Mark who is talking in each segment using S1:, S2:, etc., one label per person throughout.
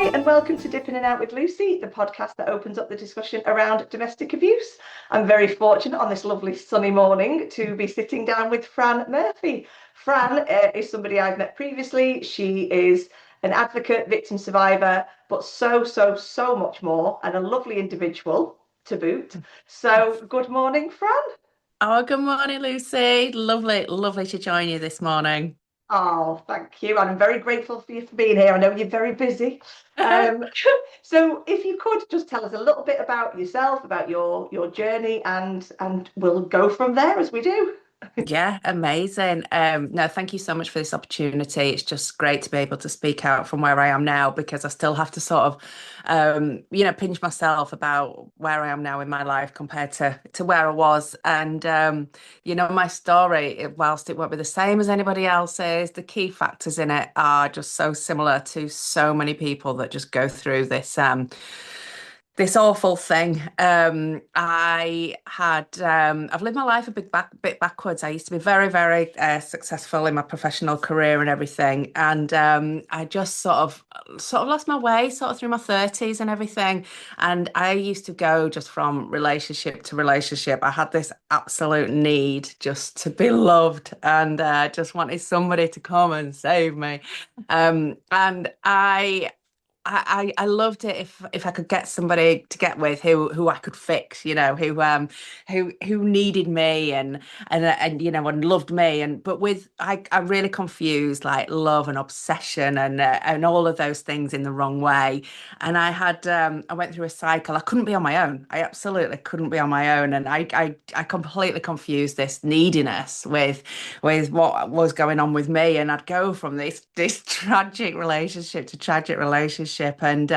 S1: Hi, and welcome to Dipping In Out with Lucy, the podcast that opens up the discussion around domestic abuse. I'm very fortunate on this lovely sunny morning to be sitting down with Fran Murphy. Fran is somebody I've met previously. She is an advocate, victim survivor, but so much more, and a lovely individual to boot. So, good morning, Fran.
S2: Oh, good morning, Lucy. Lovely, lovely to join you this morning.
S1: Oh, thank you. And I'm very grateful for you for being here. I know you're very busy. Um, so if you could just tell us a little bit about yourself, about your journey, and we'll go from there as we do.
S2: Yeah, amazing. No, thank you so much for this opportunity. It's just great to be able to speak out from where I am now because I still have to sort of, pinch myself about where I am now in my life compared to where I was. And my story, whilst it won't be the same as anybody else's, the key factors in it are just so similar to so many people that just go through this awful thing. I've lived my life a bit backwards. I used to be very, very successful in my professional career and everything, and I just sort of lost my way, sort of through my 30s and everything. And I used to go just from relationship to relationship. I had this absolute need just to be loved, and just wanted somebody to come and save me. And I loved it if I could get somebody to get with who I could fix, who needed me and loved me, but with I really confused like love and obsession and all of those things in the wrong way. And I went through a cycle. I couldn't be on my own. I absolutely couldn't be on my own, and I completely confused this neediness with what was going on with me, and I'd go from this tragic relationship to tragic relationship, and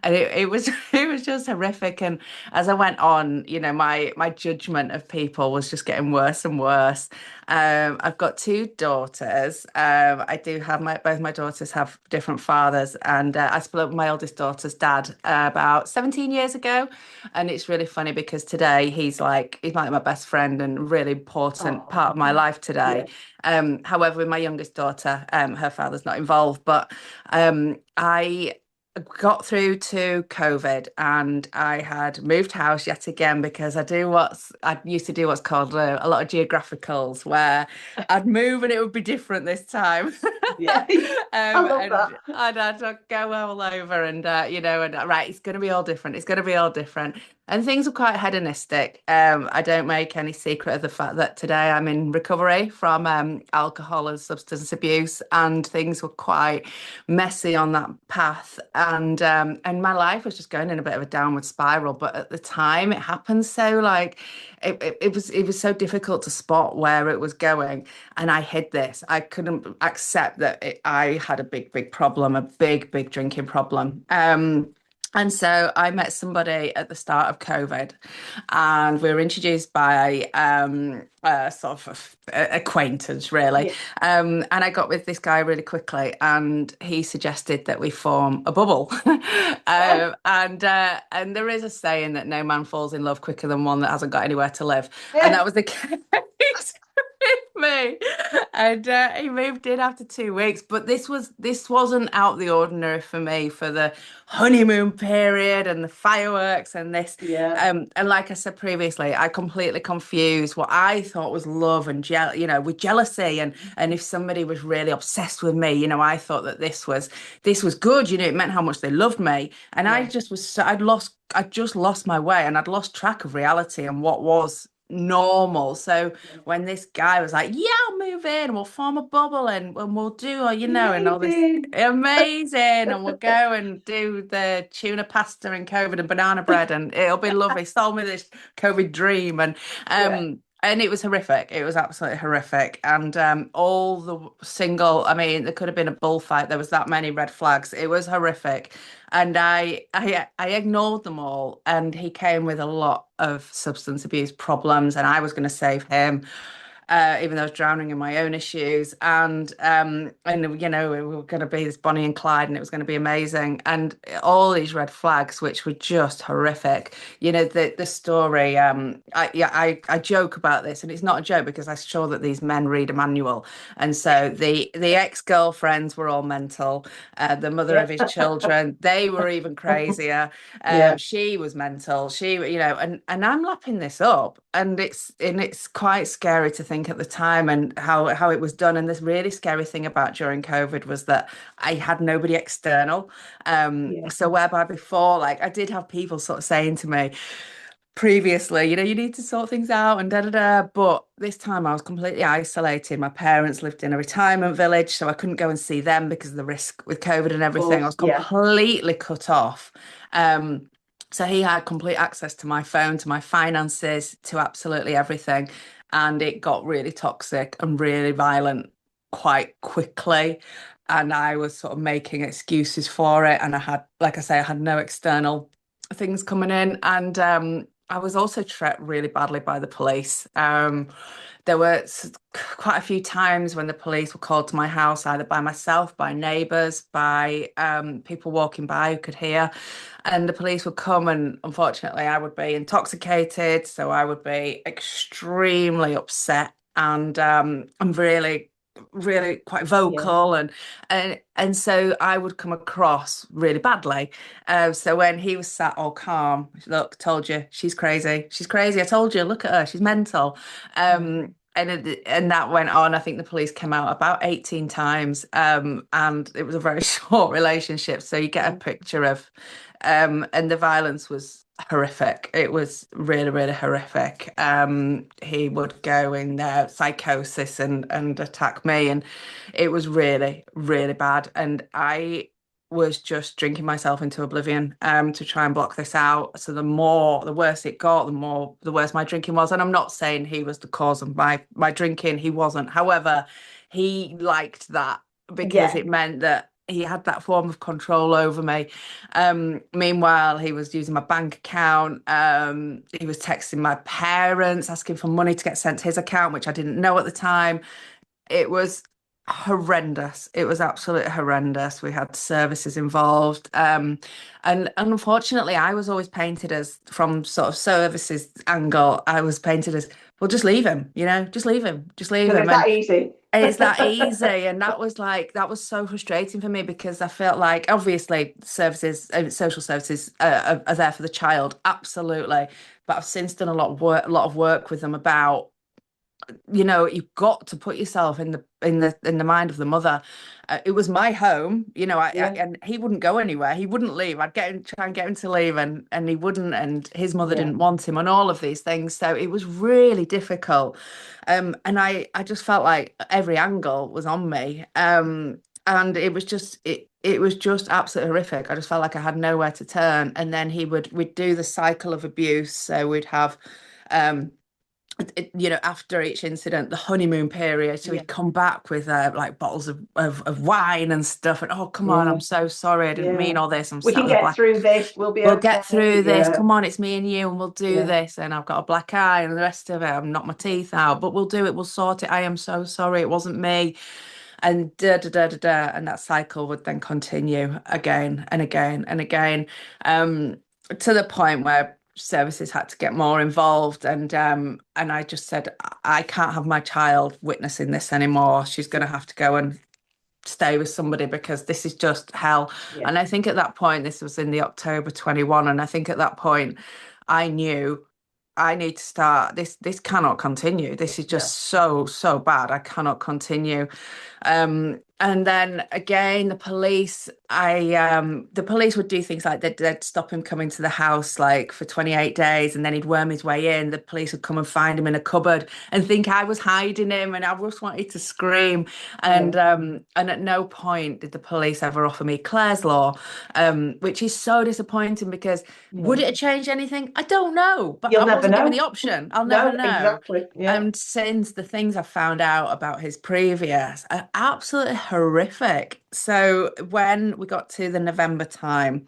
S2: it was it was just horrific. And as I went on, my judgment of people was just getting worse and worse. I've got two daughters. I do have both my daughters have different fathers, and I split up with my oldest daughter's dad about 17 years ago. And it's really funny because today he's like my best friend and really important
S1: Oh,
S2: part of my life today.
S1: yeah.
S2: However, with my youngest daughter, her father's not involved, but I got through to COVID and I had moved house yet again because I used to do what's called a lot of geographicals where I'd move and it would be different this time.
S1: Yeah. I love that.
S2: And I'd go all over and right, it's going to be all different. It's going to be all different. And things are quite hedonistic. I don't make any secret of the fact that today I'm in recovery from alcohol and substance abuse, and things were quite messy on that path. And my life was just going in a bit of a downward spiral. But at the time, it happened so like it was so difficult to spot where it was going, and I hid this. I couldn't accept that I had a big problem, a big drinking problem. And so I met somebody at the start of COVID, and we were introduced by a sort of acquaintance, really.
S1: Yeah.
S2: And I got with this guy really quickly, and he suggested that we form a bubble. And there is a saying that no man falls in love quicker than one that hasn't got anywhere to live, and
S1: Yeah.
S2: that was the case with me. And he moved in after 2 weeks, but this wasn't out of the ordinary for me for the honeymoon period and the fireworks and this.
S1: Yeah.
S2: And like I said previously, I completely confused what I thought was love and with jealousy. And if somebody was really obsessed with me, I thought that this was good. It meant how much they loved me. And I
S1: Yeah.
S2: just was I'd just lost my way, and I'd lost track of reality and what was normal. So when this guy was like, "Yeah, I'll move in, we'll form a bubble and we'll do, and all this
S1: Amazing.
S2: amazing, and we'll go and do the tuna pasta and COVID and banana bread, and it'll be lovely." Sold me this COVID dream,
S1: Yeah.
S2: and it was horrific. It was absolutely horrific. And all the single, I mean, there could have been a bullfight. There was that many red flags. It was horrific. And I ignored them all. And he came with a lot of substance abuse problems, and I was going to save him. even though I was drowning in my own issues. And you know, we were going to be this Bonnie and Clyde, and it was going to be amazing. And all these red flags, which were just horrific. You know, the story. I joke about this, and it's not a joke because I'm sure that these men read a manual, and so the ex-girlfriends were all mental. The mother
S1: Yeah.
S2: of his children, they were even crazier.
S1: Yeah.
S2: She was mental. She, you know, and I'm lapping this up, and it's quite scary to think at the time and how it was done. And this really scary thing about during COVID was that I had nobody external.
S1: Yeah.
S2: So whereby before, like I did have people sort of saying to me previously, you know, you need to sort things out and da da da. But this time I was completely isolated. My parents lived in a retirement village, so I couldn't go and see them because of the risk with COVID and
S1: Of
S2: everything. I
S1: course.
S2: was
S1: Yeah.
S2: completely cut off. So he had complete access to my phone, to my finances, to absolutely everything. And it got really toxic and really violent quite quickly. And I was sort of making excuses for it. And I had, like I say, I had no external things coming in. And I was also treated really badly by the police. There were quite a few times when the police were called to my house, either by myself, by neighbours, by people walking by who could hear. And the police would come, and unfortunately, I would be intoxicated. So I would be extremely upset. And I'm really quite
S1: Yeah.
S2: vocal and so I would come across really badly. So when he was sat all calm, look, told you she's crazy. She's crazy. I told you, look at her, she's mental.
S1: Mm.
S2: And that went on. I think the police came out about 18 times. And it was a very short relationship. So you get a
S1: Mm.
S2: picture of and the violence was horrific. It was really, really horrific. He would go in psychosis and attack me, and it was really, really bad. And I was just drinking myself into oblivion to try and block this out. So the worse it got, the worse my drinking was. And I'm not saying he was the cause of my drinking. He wasn't. However, he liked that because
S1: Yeah.
S2: it meant that he had that form of control over me. Meanwhile, he was using my bank account. He was texting my parents, asking for money to get sent to his account, which I didn't know at the time. It was horrendous. It was absolutely horrendous. We had services involved. And unfortunately, I was always painted as, from sort of services angle, I was painted as, well, just leave him, you know, just leave him, just leave
S1: Because
S2: him.
S1: it's that easy.
S2: And it's that easy. And that was so frustrating for me because I felt like, obviously, social services are there for the child, absolutely. But I've since done a lot of work with them about, you know, you've got to put yourself in the mind of the mother. It was my home, you know.
S1: Yeah.
S2: And he wouldn't go anywhere. He wouldn't leave. I'd try and get him to leave, and he wouldn't. And his mother
S1: Yeah.
S2: didn't want him, and all of these things. So it was really difficult. And I just felt like every angle was on me. And it was just absolutely horrific. I just felt like I had nowhere to turn. And then we'd do the cycle of abuse. So we'd have um you know, after each incident, the honeymoon period. So
S1: Yeah.
S2: he'd come back with like bottles of wine and stuff. And oh, come on, I'm
S1: Yeah.
S2: so sorry. I didn't
S1: Yeah.
S2: mean all this. I'm
S1: We
S2: sat
S1: can
S2: with a
S1: get
S2: black.
S1: through this. We'll be
S2: We'll
S1: okay.
S2: get through this.
S1: Yeah.
S2: Come on, it's me and you, and we'll do
S1: Yeah.
S2: this. And I've got a black eye and the rest of it. I've knocked my teeth out, but we'll do it. We'll sort it. I am so sorry. It wasn't me. And da da da da da. And that cycle would then continue again and again and again, um, to the point where services had to get more involved. And I just said, I can't have my child witnessing this anymore. She's going to have to go and stay with somebody because this is just hell.
S1: Yeah.
S2: And I think at that point, this was in the October 21, and I think at that point, I knew I need to start this. This cannot continue. This is
S1: No.
S2: just so bad. I cannot continue. And then again, the police would do things like they'd stop him coming to the house like for 28 days, and then he'd worm his way in. The police would come and find him in a cupboard and think I was hiding him, and I just wanted to scream.
S1: Yeah.
S2: And at no point did the police ever offer me Clare's Law, which is so disappointing because would
S1: Yeah.
S2: it have changed anything? I don't know, but
S1: You'll
S2: I
S1: never
S2: wasn't given the
S1: know.
S2: option. I'll never
S1: No,
S2: know.
S1: exactly. Yeah.
S2: And since the things I've found out about his previous are absolutely horrific. So when we got to the November time,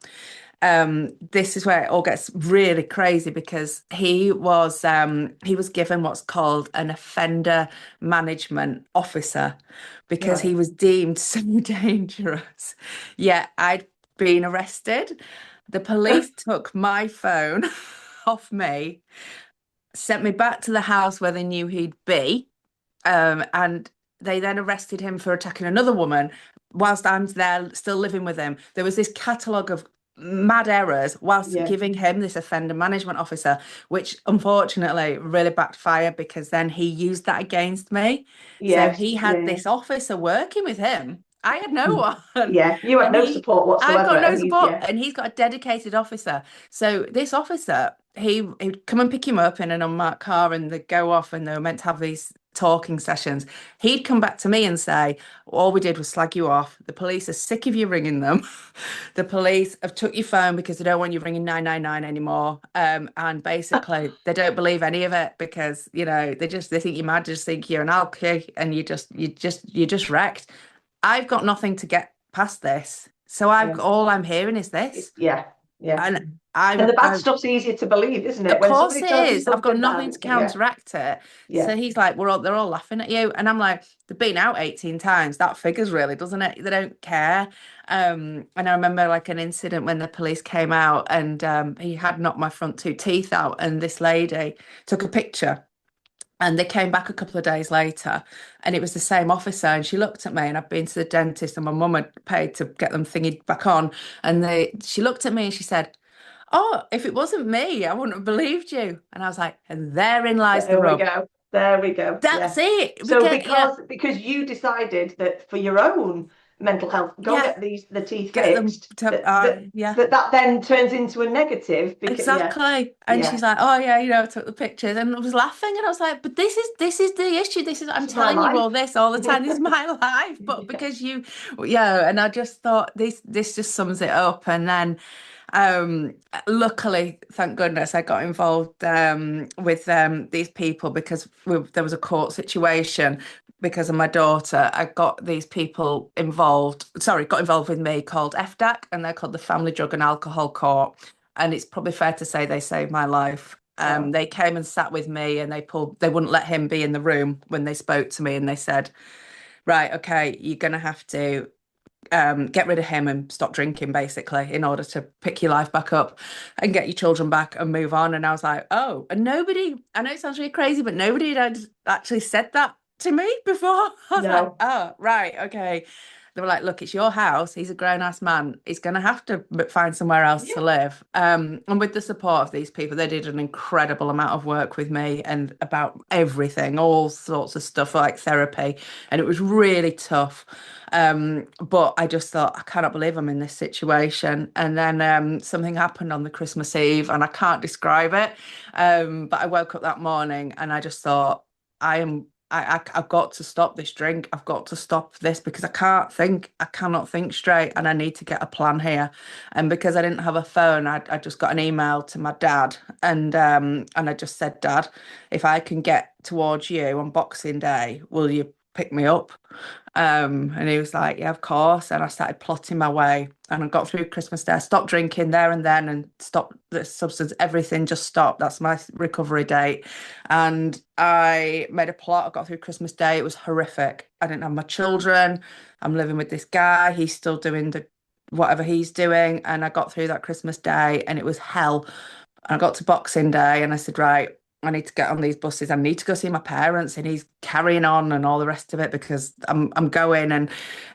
S2: this is where it all gets really crazy because he was given what's called an offender management officer because he
S1: Right.
S2: was deemed so dangerous. Yet I'd been arrested. The police took my phone off me, sent me back to the house where they knew he'd be, and they then arrested him for attacking another woman whilst I'm there still living with him. There was this catalogue of mad errors whilst
S1: Yeah.
S2: giving him this offender management officer, which unfortunately really backfired because then he used that against me. So
S1: Yes.
S2: he had
S1: Yeah.
S2: this officer working with him. I had no one.
S1: Yeah. You had
S2: And
S1: no support
S2: I've
S1: whatsoever,
S2: got no
S1: and he's
S2: support,
S1: yeah.
S2: and he's got a dedicated officer. So this officer, he'd come and pick him up in an unmarked car, and they'd go off, and they were meant to have these talking sessions. He'd come back to me and say, "All we did was slag you off. The police are sick of you ringing them. The police have took your phone because they don't want you ringing 999 anymore. And basically, they don't believe any of it because they think you're mad, just think you're an alky, and you're just wrecked. I've got nothing to get past this. So
S1: Yeah.
S2: all I'm hearing is this.
S1: Yeah. Yeah.
S2: And
S1: And the bad
S2: I
S1: stuff's easier to believe, isn't
S2: of
S1: it? When
S2: course
S1: somebody
S2: it
S1: tells you
S2: is. I've got
S1: something bad,
S2: nothing to
S1: it's like, yeah,
S2: counteract it.
S1: yeah,
S2: So he's like, they're all laughing at you. And I'm like, they've been out 18 times. That figures really, doesn't it? They don't care. And I remember like an incident when the police came out and he had knocked my front two teeth out, and this lady took a picture. And they came back a couple of days later, and it was the same officer. And she looked at me, and I'd been to the dentist, and my mum had paid to get them thingied back on. And she looked at me and she said, "Oh, if it wasn't me, I wouldn't have believed you." And I was like, and therein lies the
S1: there we
S2: rub.
S1: go. There we go.
S2: That's
S1: Yeah.
S2: it.
S1: So
S2: Because yeah,
S1: because you decided that for your own mental health, go and
S2: yeah,
S1: get the teeth
S2: get them
S1: fixed,
S2: to yeah.
S1: that then turns into a negative because yeah,
S2: Exactly. And
S1: yeah,
S2: she's like, "Oh yeah, I took the pictures," and I was laughing, and I was like, "But this is the issue. This is I'm
S1: this is my
S2: telling you
S1: life.
S2: all this all the time. This is my life." But
S1: Yeah.
S2: because yeah, and I just thought this just sums it up. And then, um, luckily, thank goodness, I got involved with these people because there was a court situation because of my daughter. I got these people involved. Sorry, got involved with me called FDAC, and they're called the Family Drug and Alcohol Court, and it's probably fair to say they saved my life.
S1: Oh,
S2: They came and sat with me, and they wouldn't let him be in the room when they spoke to me, and they said, right, okay, you're gonna have to get rid of him and stop drinking, basically, in order to pick your life back up and get your children back and move on. And I was like, oh, and nobody, I know it sounds really crazy, but nobody had actually said that to me before. I was like,
S1: no.
S2: oh, right, okay. They were like, look, it's your house. He's a grown-ass man. He's going to have to find somewhere else
S1: Yeah.
S2: to live. And with the support of these people, they did an incredible amount of work with me and about everything, all sorts of stuff like therapy. And it was really tough. But I just thought, I cannot believe I'm in this situation. And then something happened on the Christmas Eve, and I can't describe it. But I woke up that morning and I just thought, I've got to stop this drink. I've got to stop this because I cannot think straight, and I need to get a plan here. And because I didn't have a phone, I just got an email to my dad, and I just said, Dad, if I can get towards you on Boxing Day, will you pick me up? And he was like, yeah, of course. And I started plotting my way, and I got through Christmas Day. I stopped drinking there and then and stopped the substance. Everything just stopped. That's my recovery date. And I made a plot. I got through Christmas Day. It was horrific. I didn't have my children. I'm living with this guy. He's still doing whatever he's doing. And I got through that Christmas Day, and it was hell. I got to Boxing Day and I said, right, I need to get on these buses. I need to go see my parents. And he's carrying on and all the rest of it because I'm going. And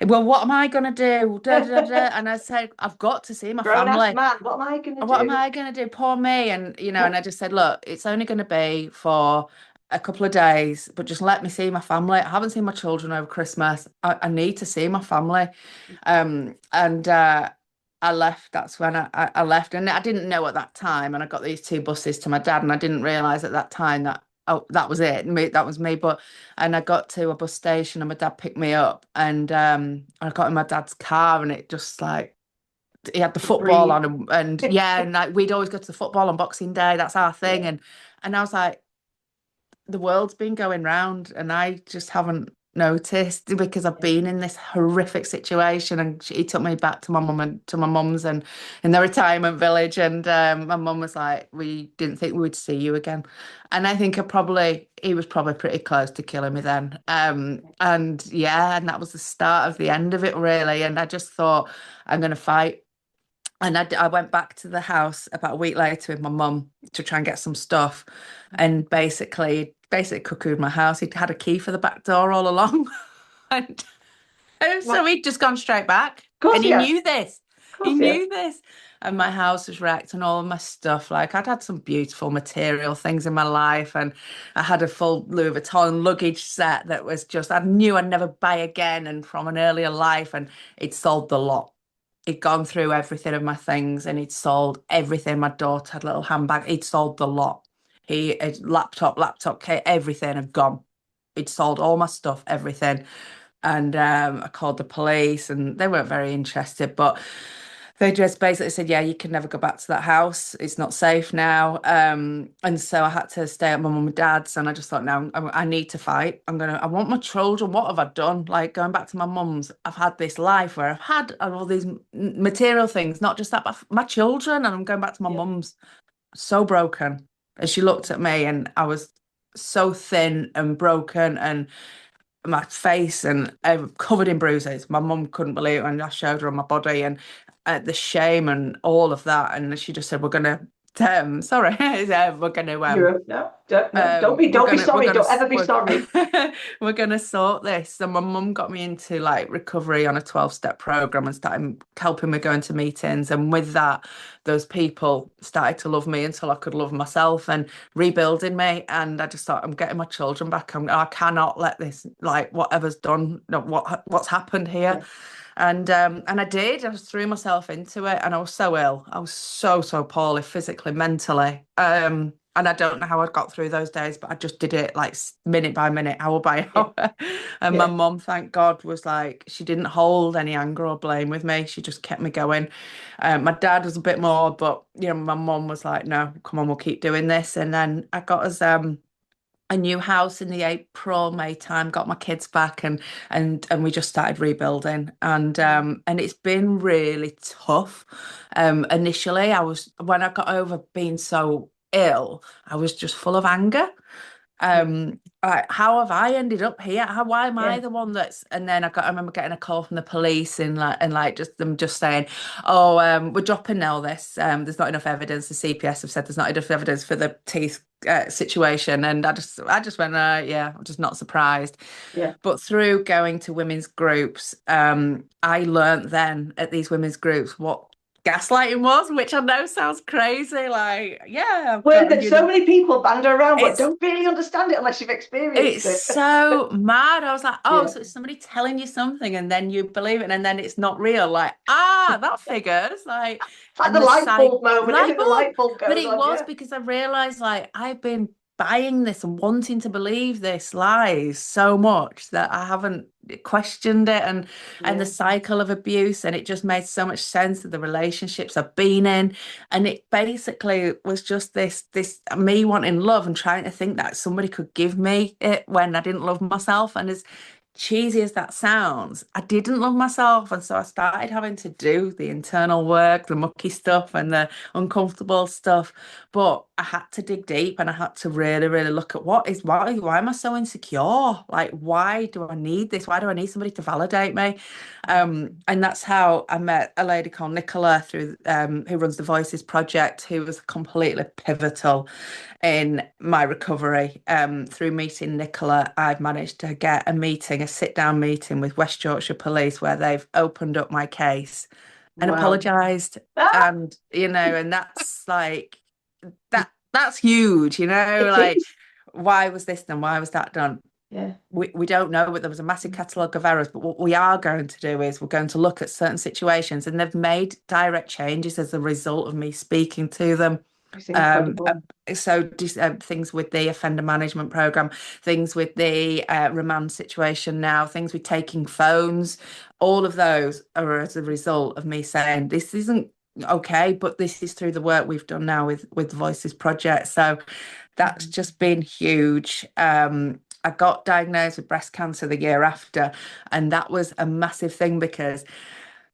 S2: well, what am I gonna do? Da, da, da, da. And I said, I've got to see my
S1: Grown ass
S2: family.
S1: man, what am I gonna
S2: What am
S1: do?
S2: I gonna do? Poor me. And I just said, look, it's only gonna be for a couple of days, but just let me see my family. I haven't seen my children over Christmas. I need to see my family. And I left. That's when I left. And I didn't know at that time. And I got these two buses to my dad, and I didn't realize at that time that, oh, that was it. That was me. And I got to a bus station, and my dad picked me up, and I got in my dad's car, and it just like, he had the
S1: Just
S2: football
S1: breathe.
S2: on, and yeah, and like we'd always go to the football on Boxing Day. That's our thing.
S1: Yeah.
S2: And I was like, the world's been going round, and I just haven't noticed because I've
S1: Yeah.
S2: been in this horrific situation, and he took me back to my mum and to my mum's and in the retirement village, and my mum was like, we didn't think we would see you again. And I think he was probably pretty close to killing me then. And yeah, and that was the start of the end of it really, and I just thought I'm gonna fight. And I went back to the house about a week later with my mum to try and get some stuff, and basically cuckooed my house. He'd had a key for the back door all along, and
S1: What?
S2: so he'd just gone straight back,
S1: Of course
S2: and
S1: he
S2: he
S1: has.
S2: knew this.
S1: Of
S2: He
S1: course he has.
S2: knew this, and my house was wrecked, and all of my stuff. Like I'd had some beautiful material things in my life, and I had a full Louis Vuitton luggage set that was just I knew I'd never buy again, and from an earlier life, and it sold the lot. He'd gone through everything of my things and he'd sold everything. My daughter had a little handbag. He'd sold the lot. He had laptop, everything had gone. He'd sold all my stuff, everything. And I called the police and they weren't very interested, but they just basically said, yeah, you can never go back to that house. It's not safe now. And so I had to stay at my mum and dad's. And I just thought, no, I need to fight. I want my children. What have I done? Like going back to my mum's, I've had this life where I've had all these material things, not just that, but my children. And I'm going back to my
S1: Yeah.
S2: mum's so broken. And she looked at me and I was so thin and broken and my face and covered in bruises. My mum couldn't believe it when I showed her on my body and the shame and all of that. And she just said, "We're gonna, sorry, we're gonna
S1: You're no, don't no, don't be
S2: we're
S1: don't be
S2: gonna we're
S1: sorry.
S2: gonna
S1: Don't ever be
S2: we're,
S1: sorry.
S2: we're gonna sort this." And my mum got me into like recovery on a 12-step program and started helping me go into meetings. And with that, those people started to love me until I could love myself and rebuilding me. And I just thought, I'm getting my children back. I cannot let this, like whatever's done, no, what's happened here.
S1: Yeah.
S2: And I did. I just threw myself into it, and I was so ill. I was so poorly, physically, mentally. And I don't know how I got through those days, but I just did it like minute by minute, hour by
S1: Yeah.
S2: hour. And my
S1: Yeah.
S2: mum, thank God, was like, she didn't hold any anger or blame with me. She just kept me going. My dad was a bit more, but my mum was like, no, come on, we'll keep doing this. And then I got us a new house in the April, May time, got my kids back and we just started rebuilding. And it's been really tough. Initially I was when I got over being so ill, I was just full of anger.
S1: Yeah.
S2: Like, how have I ended up here? Why am I
S1: Yeah.
S2: the one that's? And then I remember getting a call from the police and just them just saying, "Oh, we're dropping now. This there's not enough evidence. The CPS have said there's not enough evidence for the teeth situation." And I just went, yeah, I'm just not surprised.
S1: Yeah.
S2: But through going to women's groups, I learned then at these women's groups what gaslighting was, which I know sounds crazy. Like, yeah, I've
S1: Word
S2: got
S1: that so many people banter around but
S2: it's
S1: don't really understand it unless you've experienced
S2: it's
S1: it.
S2: so mad. I was like, oh,
S1: Yeah.
S2: so it's somebody telling you something and then you believe it and then it's not real. Like, that figures. Like,
S1: It's like the
S2: and the
S1: light
S2: psych
S1: bulb moment, isn't
S2: light
S1: it? The
S2: bulb.
S1: light bulb
S2: But
S1: goes
S2: it
S1: on,
S2: was
S1: yeah.
S2: because I realized like I've been buying this and wanting to believe this lies so much that I haven't questioned it and the
S1: Yeah.
S2: cycle of abuse. And it just made so much sense of the relationships I've been in. And it basically was just this me wanting love and trying to think that somebody could give me it when I didn't love myself. And as cheesy as that sounds, I didn't love myself. And so I started having to do the internal work, the mucky stuff and the uncomfortable stuff. But I had to dig deep and I had to really, really look at why am I so insecure? Like, why do I need this? Why do I need somebody to validate me? And that's how I met a lady called Nicola through who runs the Voices Project, who was completely pivotal in my recovery. Through meeting Nicola, I've managed to get a sit-down meeting with West Yorkshire Police where they've opened up my case and
S1: Wow.
S2: apologised.
S1: Ah,
S2: And that's like that's huge,
S1: it
S2: like
S1: is.
S2: why was this done? Why was that done?
S1: Yeah.
S2: We don't know, but there was a massive catalogue of errors. But what we are going to do is we're going to look at certain situations, and they've made direct changes as a result of me speaking to them.
S1: It's
S2: Um, uh,
S1: incredible.
S2: things with the offender management program, things with the remand situation now, things with taking phones, all of those are as a result of me saying this isn't okay, but this is through the work we've done now with the Voices Project. So that's
S1: Mhm.
S2: just been huge. I got diagnosed with breast cancer the year after, and that was a massive thing because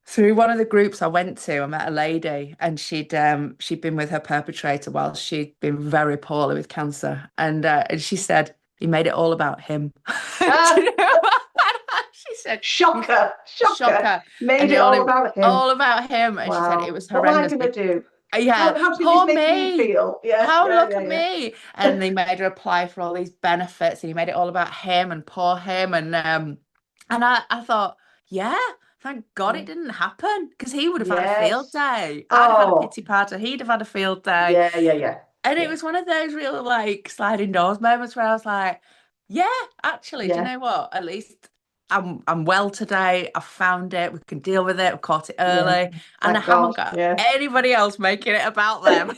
S2: through one of the groups I went to, I met a lady, and she'd been with her perpetrator while she'd been very poorly with cancer, and she said he made it all about him. Do
S1: Ah,
S2: you know what? She said, "You
S1: shocker, shocker.
S2: shocker," and
S1: Made
S2: it
S1: it all about him.
S2: all about him, and she said it
S1: Wow.
S2: was
S1: What am I
S2: horrendous.
S1: gonna do?
S2: Yeah,
S1: How should this
S2: poor
S1: make me
S2: me.
S1: feel? Yeah,
S2: How
S1: yeah,
S2: look
S1: yeah,
S2: at
S1: yeah.
S2: me. And they made her apply for all these benefits, and he made it all about him and poor him. And I thought, yeah, thank God it
S1: Mm.
S2: didn't happen because he would have had a field
S1: Yes.
S2: day. I'd have had a
S1: Oh,
S2: pity party. He'd have had a field day.
S1: yeah, yeah, yeah.
S2: And it
S1: Yeah,
S2: was one of those real like sliding doors moments where I was like, yeah, actually, do you
S1: yeah,
S2: know what? At least I'm well today. I've found it. We can deal with it. We've caught it
S1: yeah.
S2: early. And I
S1: Thank
S2: haven't
S1: God.
S2: got
S1: Yeah.
S2: anybody else making it about them.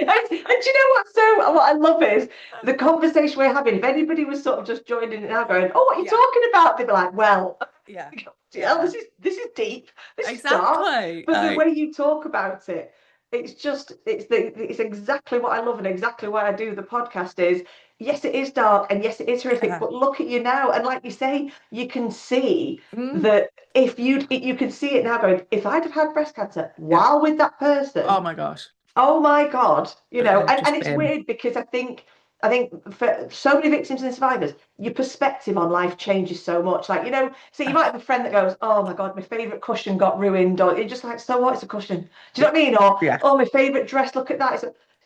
S1: And do you know what? So what I love is the conversation we're having. If anybody was sort of just joining it now, going, "Oh, what are you
S2: Yeah,
S1: talking about?" They'd be like, "Well,
S2: yeah,
S1: yeah,
S2: yeah.
S1: this is deep. This is dark."
S2: Exactly.
S1: But the way you talk about it, it's exactly what I love and exactly why I do the podcast. Is yes, it is dark and yes, it is horrific.
S2: Yeah.
S1: But look at you now, and like you say, you can see
S2: Mm,
S1: that if you can see it now, going, if I'd have had breast cancer
S2: yeah.
S1: while with that
S2: Oh
S1: person.
S2: my gosh.
S1: Oh my God,
S2: It would have
S1: and
S2: just
S1: it's
S2: been,
S1: weird because I think for so many victims and survivors, your perspective on life changes so much. Like, so you
S2: uh,
S1: might have a friend that goes, "Oh my God, my favorite cushion got ruined," or you're just like, "So what? It's a cushion." Do you know what I mean? Or,
S2: yeah,
S1: "Oh, my favorite dress, look at that."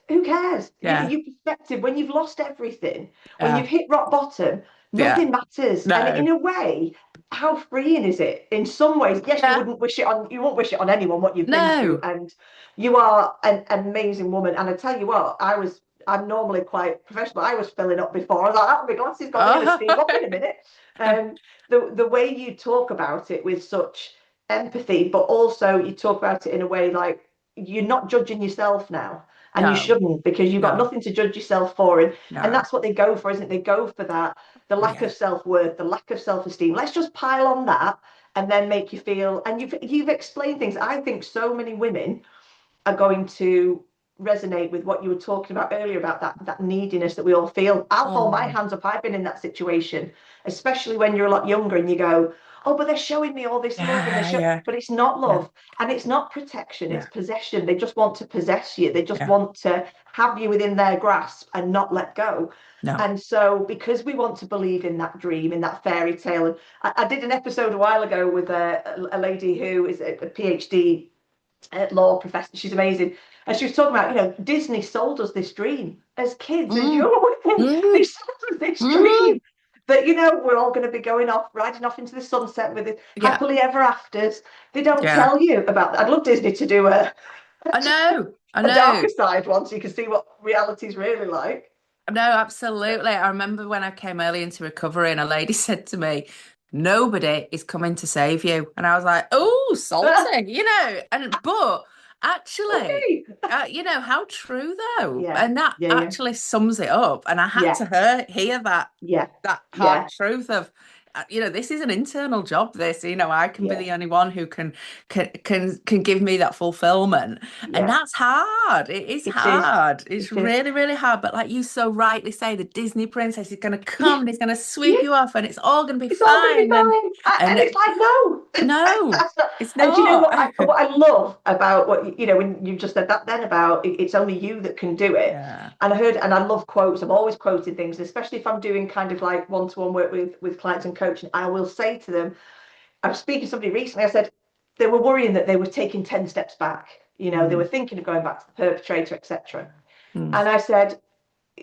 S1: Who cares?
S2: yeah,
S1: Your perspective, when you've lost everything, when
S2: yeah,
S1: you've hit rock bottom,
S2: yeah.
S1: nothing matters. And
S2: No.
S1: in a way, how freeing is it? In some ways, yes,
S2: Yeah.
S1: you won't wish it on anyone what you've been through,
S2: No.
S1: and you are an amazing woman. And I tell you what, I'm normally quite professional. I was filling up before. I was like, oh, my glasses got, they're going to
S2: Oh,
S1: steam up in a minute. The way you talk about it with such empathy, but also you talk about it in a way like you're not judging yourself now. And you
S2: no,
S1: shouldn't, because you've got
S2: no,
S1: nothing to judge yourself for. And
S2: no.
S1: that's what they go for, isn't it? They go for that, the lack
S2: Yeah.
S1: of self-worth, the lack of self-esteem. Let's just pile on that and then make you feel. And you've explained things. I think so many women are going to resonate with what you were talking about earlier about that neediness that we all feel. I'll hold my
S2: Oh,
S1: hands up. I've been in that situation, especially when you're a lot younger and you go, "Oh, but they're showing me all this love," and
S2: yeah, yeah,
S1: but it's not
S2: yeah,
S1: love, and it's not protection, it's
S2: yeah,
S1: possession. They just want to possess you. They just
S2: yeah.
S1: want to have you within their grasp and not let go.
S2: No.
S1: And so, because we want to believe in that dream, in that fairy tale, and I did an episode a while ago with a lady who is a PhD law professor. She's amazing. And she was talking about, Disney sold us this dream as kids, as
S2: Mm,
S1: young women. They
S2: mm,
S1: sold us this
S2: mm.
S1: dream that, we're all going to be going off, riding off into the sunset with it,
S2: Yeah,
S1: happily ever afters. They don't
S2: yeah.
S1: tell you about that. I'd love Disney to do
S2: I know, I
S1: a
S2: know.
S1: darker side one so you can see what reality's really like.
S2: No, absolutely. I remember when I came early into recovery and a lady said to me, nobody is coming to save you. And I was like, oh, salty, but actually,
S1: Okay.
S2: how true though.
S1: Yeah,
S2: And that
S1: yeah, yeah,
S2: actually sums it up. And I had
S1: yeah,
S2: to hear
S1: yeah,
S2: that hard
S1: yeah,
S2: truth of, this is an internal job, this, I can be
S1: yeah.
S2: the only one who can give me that fulfillment. And
S1: Yeah.
S2: that's hard. It is
S1: It is.
S2: hard. It's
S1: It is.
S2: really, really hard. But like you so rightly say, the Disney princess is going to
S1: Yeah,
S2: come and he's going to sweep
S1: yeah.
S2: you off and it's all going to be
S1: It's all going to be
S2: fine. And
S1: fine. And it's
S2: and
S1: like, no,
S2: no,
S1: that's not.
S2: it's
S1: And do you know
S2: not.
S1: what I love about when you just said that then about it's only you that can do it.
S2: Yeah.
S1: And I love quotes. I'm always quoting things, especially if I'm doing kind of like one-to-one work with clients and coaching. I will say to them, I was speaking to somebody recently, I said they were worrying that they were taking 10 steps back. They were
S2: Mm,
S1: thinking of going back to the perpetrator, etc.
S2: mm.
S1: And I said,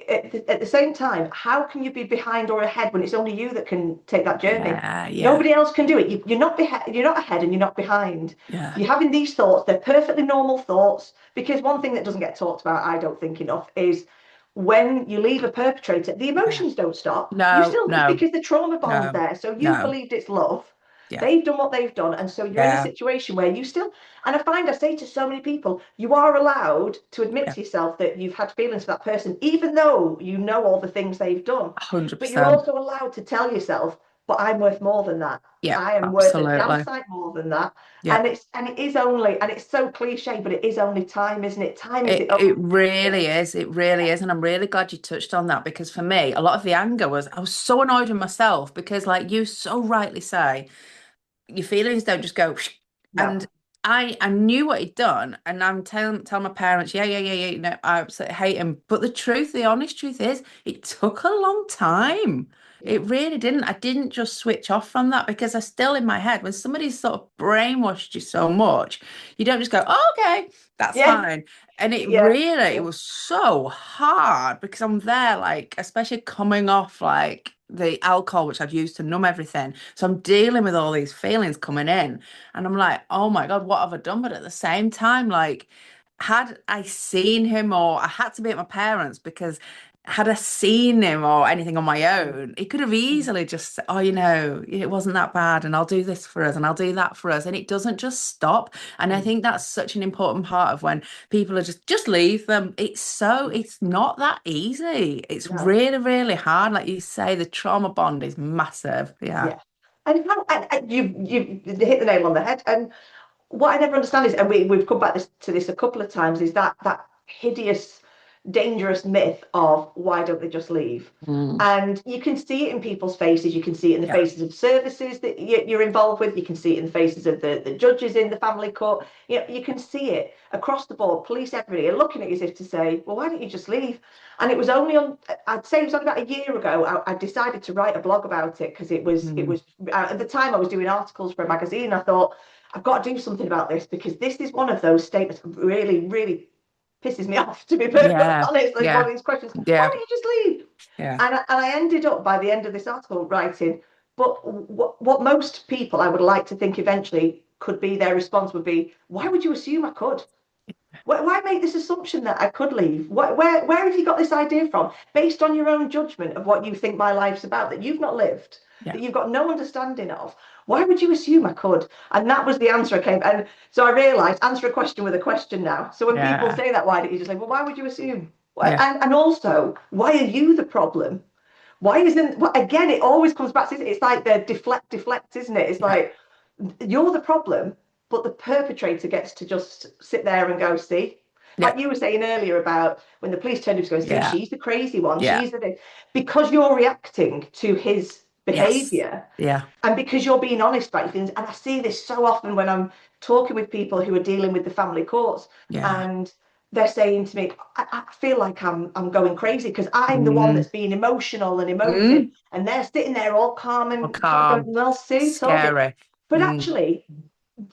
S1: at the same time, how can you be behind or ahead when it's only you that can take that journey?
S2: Yeah, yeah,
S1: Nobody else can do it. You're not you're not ahead and you're not behind.
S2: yeah.
S1: You're having these thoughts. They're perfectly normal thoughts. Because one thing that doesn't get talked about, I don't think enough, is when you leave a perpetrator, the
S2: Yeah.
S1: emotions don't stop. You
S2: No,
S1: still,
S2: no,
S1: because the trauma bond's
S2: no,
S1: there. So you've
S2: no.
S1: believed it's love.
S2: Yeah,
S1: They've done what they've done. And so you're in a
S2: yeah,
S1: situation where you still, and I say to so many people, you are allowed to admit
S2: yeah.
S1: to yourself that you've had feelings for that person, even though you know all the things they've done. But you're
S2: 100%.
S1: also allowed to tell yourself, but I'm worth more than that.
S2: Yeah,
S1: I am worth a damn
S2: absolutely.
S1: sight more than that.
S2: Yeah.
S1: And it is only, and it's so cliche, but it is only time, isn't it? Time is the only
S2: It
S1: thing.
S2: really is. It really is. And I'm really glad you touched on that because for me, a lot of the anger was I was so annoyed with myself because, like you so rightly say, your feelings don't just go.
S1: No.
S2: And I knew what he'd done, and I'm telling my parents, yeah, you know, I absolutely hate him. But the truth, the honest truth is, it took a long time.
S1: Yeah.
S2: It really didn't. I didn't just switch off from that because I still in my head, when somebody's sort of brainwashed you so much, you don't just go, oh, okay, that's
S1: Yeah.
S2: fine. And it
S1: Yeah.
S2: really, it
S1: Yeah.
S2: was so hard because I'm there, like, especially coming off like the alcohol, which I've used to numb everything. So I'm dealing with all these feelings coming in. And I'm like, oh my God, what have I done? But at the same time, like, had I seen him or I had to be at my parents because had I seen him or anything on my own, he could have easily just said, oh, you know, it wasn't that bad and I'll do this for us and I'll do that for us. And it doesn't just stop. And I
S1: Mm.
S2: think that's such an important part of when people are just leave them. It's not that easy. It's
S1: No.
S2: really, really hard. Like you say, the trauma bond is massive. Yeah.
S1: Yeah. And you hit the nail on the head. And what I never understand is, and we've come back to this a couple of times, is that hideous, dangerous myth of why don't they just leave?
S2: Mm.
S1: And you can see it in people's faces. You can see it in the
S2: Yeah.
S1: faces of services that you're involved with. You can see it in the faces of the judges in the family court. You know, you can see it across the board. Police, everybody are looking at you as if to say, well, why don't you just leave? And it was only on, I'd say it was only about a year ago, I decided to write a blog about it because
S2: Mm.
S1: at the time I was doing articles for a magazine. I thought, I've got to do something about this because this is one of those statements that really, really pisses me off, to be perfectly
S2: Yeah.
S1: honest. Like one
S2: Yeah.
S1: of these questions, why
S2: Yeah.
S1: don't you just leave?
S2: Yeah.
S1: And I ended up by the end of this article writing, but what most people I would like to think eventually could be their response would be, why would you assume I could? Why make this assumption that I could leave? Where have you got this idea from? Based on your own judgment of what you think my life's about, that you've not lived,
S2: Yeah.
S1: that you've got no understanding of. Why would you assume I could? And that was the answer I came. And so I realized answer a question with a question now. So when people
S2: Yeah.
S1: say that, why don't you just say, well, why would you assume?
S2: Yeah.
S1: And also, why are you the problem? Why isn't, again, it always comes back to, it's like the deflect, isn't it? It's
S2: Yeah.
S1: like, you're the problem, but the perpetrator gets to just sit there and go, see,
S2: Yeah.
S1: like you were saying earlier about when the police turned up to go, see,
S2: Yeah.
S1: she's the crazy one,
S2: Yeah.
S1: she's the, because you're reacting to his
S2: Yes.
S1: behavior
S2: Yeah.
S1: and because you're being honest about things. And I see this so often when I'm talking with people who are dealing with the family courts,
S2: Yeah.
S1: and they're saying to me, I feel like I'm going crazy because I'm the one
S2: Mm.
S1: that's being emotional and emotive,
S2: Mm.
S1: and they're sitting there all calm
S2: Or
S1: and sort of going,
S2: calm.
S1: well, see, told you.
S2: Scary.
S1: But
S2: Mm.
S1: actually,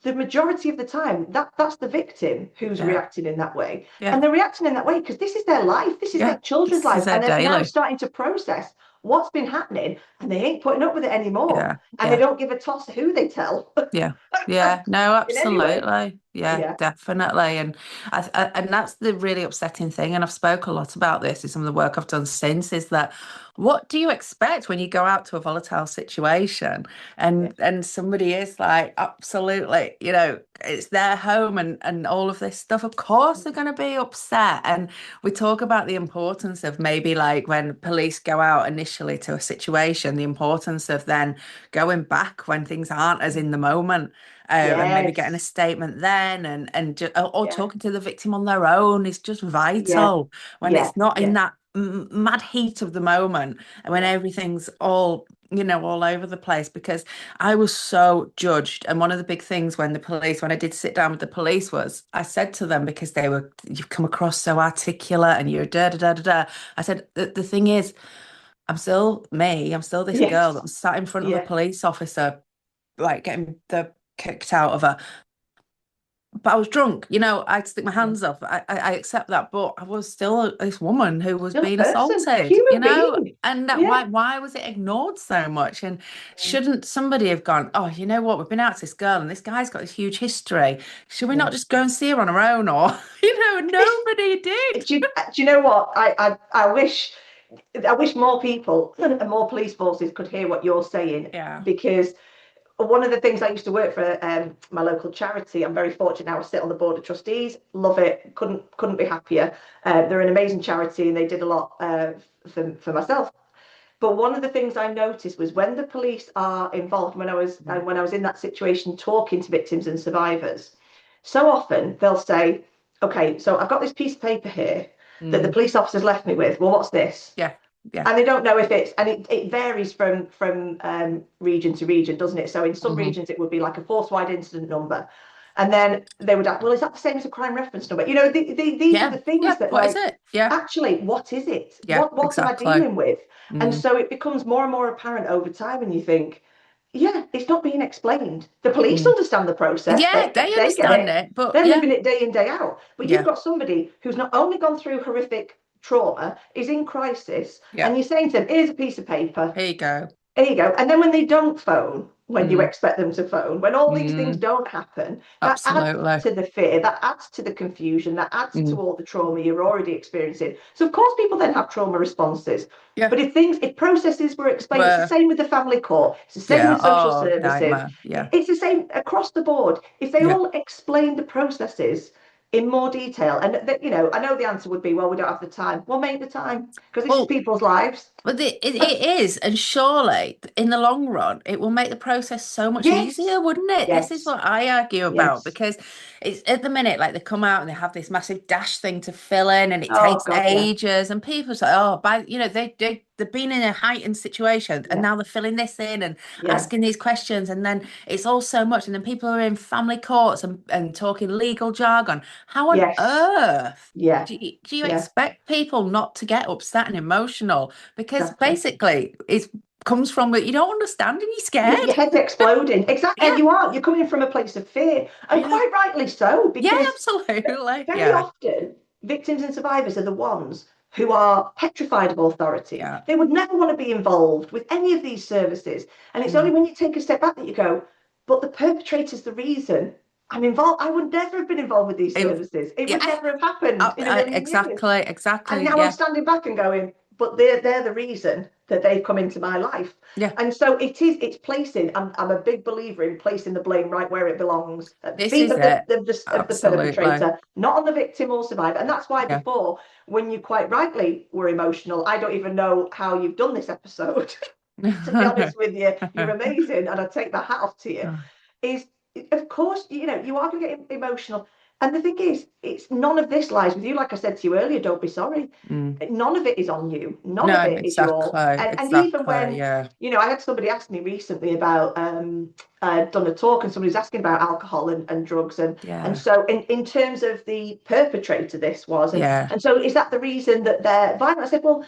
S1: the majority of the time, that's the victim who's
S2: Yeah.
S1: reacting in that way.
S2: Yeah.
S1: And they're reacting in that way because this is their life, this is
S2: Yeah.
S1: their children's
S2: This is
S1: lives,
S2: their
S1: and they're now
S2: daily.
S1: starting to process what's been happening, and they ain't putting up with it anymore.
S2: Yeah.
S1: And they
S2: Yeah.
S1: don't give a toss who they tell
S2: Yeah. Yeah, no,
S1: in any way.
S2: absolutely. Yeah,
S1: Yeah,
S2: definitely. And and that's the really upsetting thing. And I've spoke a lot about this in some of the work I've done since, is that what do you expect when you go out to a volatile situation
S1: yeah,
S2: and somebody is like, absolutely, you know, it's their home and all of this stuff. Of course they're going to be upset. And we talk about the importance of maybe like when police go out initially to a situation, the importance of then going back when things aren't as in the moment, and maybe getting a
S1: yes,
S2: statement then and or
S1: yeah,
S2: talking to the victim on their own is just
S1: yeah,
S2: vital when
S1: yeah,
S2: it's not in
S1: yeah,
S2: that mad heat of the moment and when
S1: yeah,
S2: everything's all, you know, all over the place. Because I was so judged, and one of the big things when I did sit down with the police was I said to them, because they were, you've come across so articulate and you're da da da da da, I said the thing is, I'm still me. I'm still this girl
S1: yes,
S2: that sat in front of a
S1: yeah,
S2: police officer, like getting the kicked out of her. But I was drunk, you know, I'd stick my
S1: yeah.
S2: hands up. I accept that, but I was still this woman who was
S1: Still a
S2: being
S1: person,
S2: assaulted, you
S1: human
S2: know?
S1: being.
S2: And that
S1: Yeah.
S2: why was it ignored so much? And shouldn't somebody have gone, oh, you know what? We've been out to this girl and this guy's got this huge history. Should we not
S1: Yeah.
S2: just go and see her on her own? Or, you know, nobody did.
S1: Do you know what? I wish more people and more police forces could hear what you're saying,
S2: Yeah.
S1: because one of the things I used to work for my local charity. I'm very fortunate now. I sit on the board of trustees. Love it. Couldn't be happier. They're an amazing charity, and they did a lot for myself. But one of the things I noticed was when the police are involved, when I was in that situation talking to victims and survivors, so often they'll say, "Okay, so I've got this piece of paper here that the
S2: Mm.
S1: police officers left me with. Well, what's this?"
S2: Yeah. Yeah.
S1: And they don't know if it's, and it varies from region to region, doesn't it? So in some
S2: Hmm.
S1: regions it would be like a force wide incident number, and then they would ask, well, is that the same as a crime reference number? You know, these are
S2: Yeah.
S1: the things
S2: Yeah.
S1: that,
S2: What is
S1: like,
S2: it? Yeah.
S1: actually, what is it?
S2: Yeah.
S1: What am I
S2: Exactly.
S1: dealing with? And
S2: Mm.
S1: so it becomes more and more apparent over time, and you think, yeah, it's not being explained. The police
S2: Mm.
S1: understand the process;
S2: Yeah, they
S1: they get
S2: understand
S1: it.
S2: it, but
S1: They're
S2: yeah.
S1: living it day in, day out. But you've
S2: Yeah.
S1: got somebody who's not only gone through horrific trauma, is in crisis,
S2: Yeah.
S1: and you're saying to them, here's a piece of paper,
S2: Here you go.
S1: there you go. And then when they don't phone, when you
S2: Mm.
S1: expect them to phone, when all these things
S2: Mm.
S1: don't happen, that adds
S2: Absolutely.
S1: to the fear, that adds to the confusion, that adds to
S2: Mm.
S1: all the trauma you're already experiencing. So of course people then have trauma responses.
S2: Yeah.
S1: But if processes were explained, it's the
S2: Were
S1: same with the family court, it's the same
S2: yeah.
S1: with social
S2: Oh,
S1: services,
S2: nightmare. Yeah.
S1: it's the same across the board. If they
S2: Yeah.
S1: all explain the processes in more detail, and that, I know the answer would be, well, we don't have the time. Well, make the time, because this is
S2: Well,
S1: people's lives.
S2: but it is, and surely in the long run, it will make the process so much easier,
S1: Yes,
S2: wouldn't it? This is
S1: yes,
S2: what I argue about
S1: yes.
S2: because it's at the minute, like they come out and they have this massive dash thing to fill in, and it
S1: Oh
S2: takes
S1: God, yeah,
S2: ages, and people say, oh, they've been in a heightened situation, and
S1: yeah,
S2: now they're filling this in and
S1: yeah,
S2: asking these questions, and then it's all so much, and then people are in family courts and talking legal jargon. How on
S1: yes,
S2: earth?
S1: yeah,
S2: Do you
S1: yeah,
S2: expect people not to get upset and emotional? Because
S1: exactly.
S2: basically it comes from that you don't understand and you're
S1: Your
S2: scared.
S1: head's exploding. Exactly, and
S2: Yeah,
S1: you are. You're coming from a place of fear, and
S2: yeah,
S1: quite rightly so,
S2: yeah,
S1: because
S2: absolutely.
S1: very
S2: Yeah,
S1: often victims and survivors are the ones who are petrified of authority.
S2: yeah.
S1: They would never want to be involved with any of these services, and it's only
S2: Mm.
S1: when you take a step back that you go, but the perpetrator's the reason I'm involved. I would never have been involved with these
S2: It,
S1: services. It would
S2: yeah,
S1: never have happened in a million years.
S2: exactly,
S1: And
S2: exactly.
S1: now I'm
S2: Yeah,
S1: standing back and going, but they're the reason that they've come into my life.
S2: yeah.
S1: And so it's placing, I'm a big believer in placing the blame right where it belongs, at the
S2: This
S1: feet
S2: is
S1: of the
S2: it.
S1: of the
S2: Absolutely.
S1: perpetrator, not on the victim or survivor. And that's why
S2: Yeah.
S1: before, when you quite rightly were emotional, I don't even know how you've done this episode. To be honest with you, you're amazing, and I take my hat off to you. Is, of course, you are going to get emotional, and the thing is, it's none of this lies with you. Like I said to you earlier, don't be sorry.
S2: Mm.
S1: None of it is on you. None of
S2: No,
S1: it is your.
S2: exactly,
S1: And even
S2: exactly.
S1: when,
S2: Yeah,
S1: I had somebody ask me recently about, I'd done a talk, and somebody was asking about alcohol and drugs, and
S2: yeah,
S1: so in terms of the perpetrator, this was,
S2: yeah,
S1: and so is that the reason that they're violent? I said, well,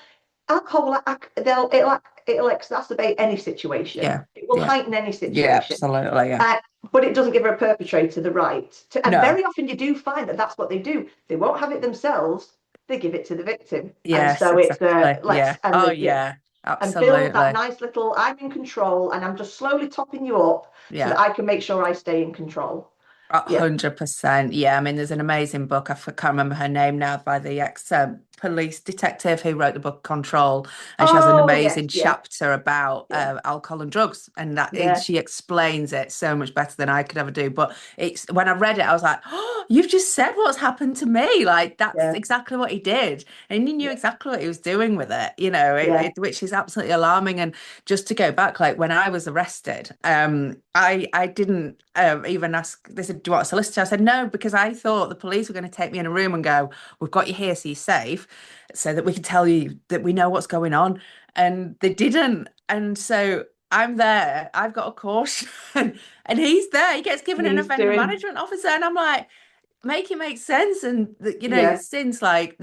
S1: alcohol will it'll exacerbate any situation.
S2: yeah,
S1: It will
S2: yeah,
S1: heighten any
S2: yeah,
S1: situation.
S2: absolutely. Yeah.
S1: Uh, but it doesn't give a perpetrator the right to. And
S2: No.
S1: very often you do find that that's what they do. They won't have it themselves. They give it to the victim, and
S2: Yes,
S1: so it's
S2: exactly.
S1: let's
S2: Yeah. Oh,
S1: yeah,
S2: yeah.
S1: and build that
S2: Absolutely.
S1: nice little. I'm in control, and I'm just slowly topping you up so
S2: Yeah.
S1: that I can make sure I stay in control. Yeah.
S2: 100%. Yeah, I mean, there's an amazing book. Can't remember her name now, by the ex police detective who wrote the book Control, and she has an
S1: Oh yes,
S2: amazing
S1: yeah,
S2: chapter about
S1: yeah,
S2: alcohol and drugs, and
S1: yeah,
S2: she explains it so much better than I could ever do. But it's when I read it, I was like, "Oh, you've just said what's happened to me. Like that's
S1: yeah,
S2: exactly what he did, and he knew
S1: yeah,
S2: exactly what he was doing with it.
S1: yeah.
S2: Which is absolutely alarming. And just to go back, like when I was arrested, I didn't even ask. They said, "Do you want a solicitor?" I said no because I thought the police were going to take me in a room and go, "We've got you here, so you're safe, so that we can tell you that we know what's going on." And they didn't, and so I'm there. I've got a caution, and he's there. He gets given an
S1: He's
S2: offender
S1: doing,
S2: management officer, and I'm like, make it make sense. And
S1: yeah,
S2: since like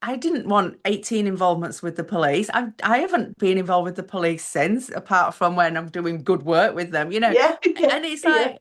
S2: I didn't want 18 involvements with the police. I haven't been involved with the police since, apart from when I'm doing good work with them,
S1: yeah, yeah,
S2: and it's
S1: yeah.
S2: like,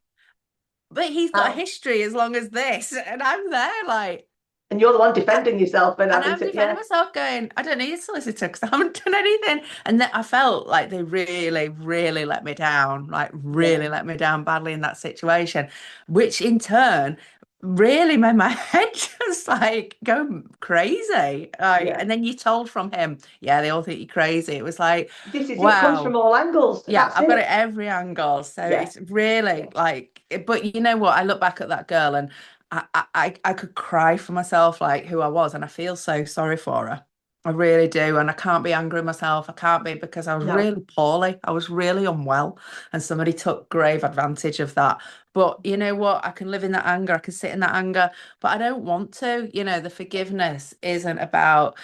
S2: but he's got a
S1: How?
S2: history as long as this, and I'm there like,
S1: And you're the one defending yourself and
S2: and
S1: having
S2: I'm
S1: to,
S2: defending
S1: yeah,
S2: myself, going, I don't need a solicitor because I haven't done anything. And then I felt like they really, really let me down, like
S1: yeah,
S2: really let me down badly in that situation, which in turn really made my head just like go crazy. Like,
S1: yeah.
S2: and then you told from him, yeah, they all think you're crazy. It was like,
S1: This is it, comes from
S2: wow.
S1: all angles.
S2: Yeah,
S1: That's
S2: I've got it
S1: it.
S2: every angle. So
S1: Yeah,
S2: it's really
S1: yeah.
S2: like, but you know what? I look back at that girl and I could cry for myself, like who I was, and I feel so sorry for her. I really do. And I can't be angry at myself. I can't be because I was
S1: No.
S2: really poorly. I was really unwell. And somebody took grave advantage of that. But you know what? I can live in that anger. I can sit in that anger, but I don't want to. The forgiveness isn't about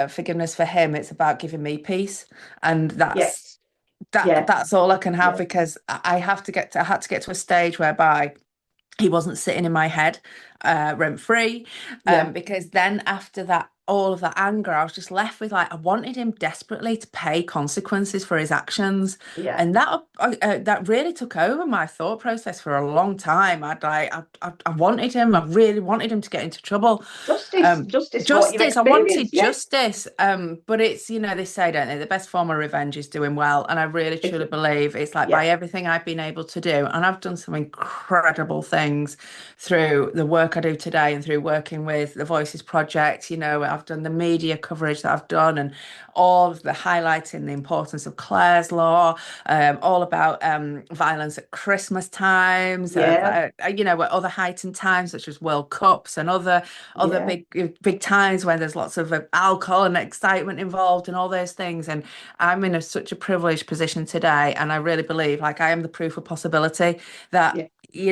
S2: forgiveness for him. It's about giving me peace. And
S1: Yes.
S2: that
S1: Yeah.
S2: that's all I can have
S1: Yeah.
S2: because I had to get to a stage whereby he wasn't sitting in my head rent free
S1: Yeah.
S2: because then after that all of that anger I was just left with like I wanted him desperately to pay consequences for his actions
S1: Yeah.
S2: and that really took over my thought process for a long time. I wanted him, I really wanted him to get into trouble.
S1: Justice.
S2: um
S1: Justice for what you've
S2: Justice, I
S1: experienced.
S2: wanted
S1: Yeah.
S2: justice. But it's, they say, don't they, the best form of revenge is doing well, and I really
S1: It
S2: truly
S1: is.
S2: believe it's like
S1: Yeah.
S2: by everything I've been able to do, and I've done some incredible things through the work I do today and through working with the Voices Project. I've done the media coverage that I've done and all of the highlighting the importance of Clare's Law, all about violence at Christmas times,
S1: Yeah.
S2: other heightened times such as World Cups and other
S1: Yeah.
S2: big times when there's lots of alcohol and excitement involved and all those things. And I'm in such a privileged position today, and I really believe like I am the proof of possibility that
S1: Yeah.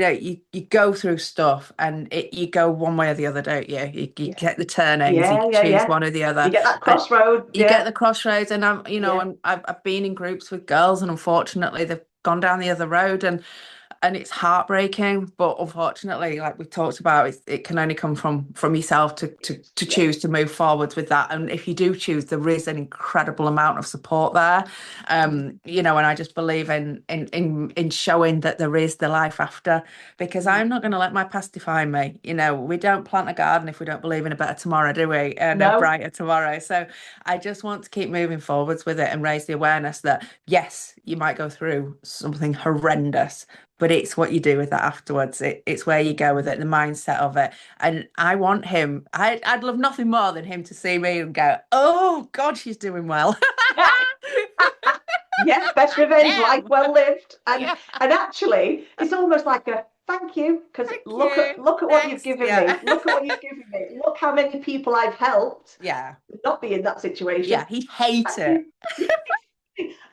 S2: you go through stuff and you go one way or the other, don't you? You
S1: Yeah.
S2: get the turnings, you
S1: Yeah. Yeah.
S2: choose
S1: Yeah.
S2: one or the other,
S1: You get that
S2: and
S1: crossroad.
S2: you get
S1: Yeah.
S2: the crossroads. And
S1: Yeah.
S2: I've been in groups with girls, and unfortunately they've gone down the other road, and it's heartbreaking, but unfortunately, like we talked about, it can only come from yourself to
S1: Yeah.
S2: choose to move forwards with that. And if you do choose, there is an incredible amount of support there. And I just believe in showing that there is the life after, because
S1: Mm.
S2: I'm not going to let my past define me. We don't plant a garden if we don't believe in a better tomorrow, do we? And a
S1: No.
S2: brighter tomorrow. So I just want to keep moving forwards with it and raise the awareness that yes, you might go through something horrendous, but it's what you do with that afterwards. It's where you go with it, the mindset of it. And I want him, I'd love nothing more than him to see me and go, oh God, she's doing well.
S1: Yeah. Yeah, best revenge, life
S2: Damn.
S1: well lived. And
S2: Yeah,
S1: and actually, it's almost like a thank you, because
S2: thank
S1: look at
S2: you.
S1: look at what you've
S2: Next.
S1: given me.
S2: Yeah.
S1: Look at what you've given me. Look how many people I've helped
S2: Yeah.
S1: not be in that situation.
S2: Yeah. He hates
S1: Thank
S2: it.
S1: you.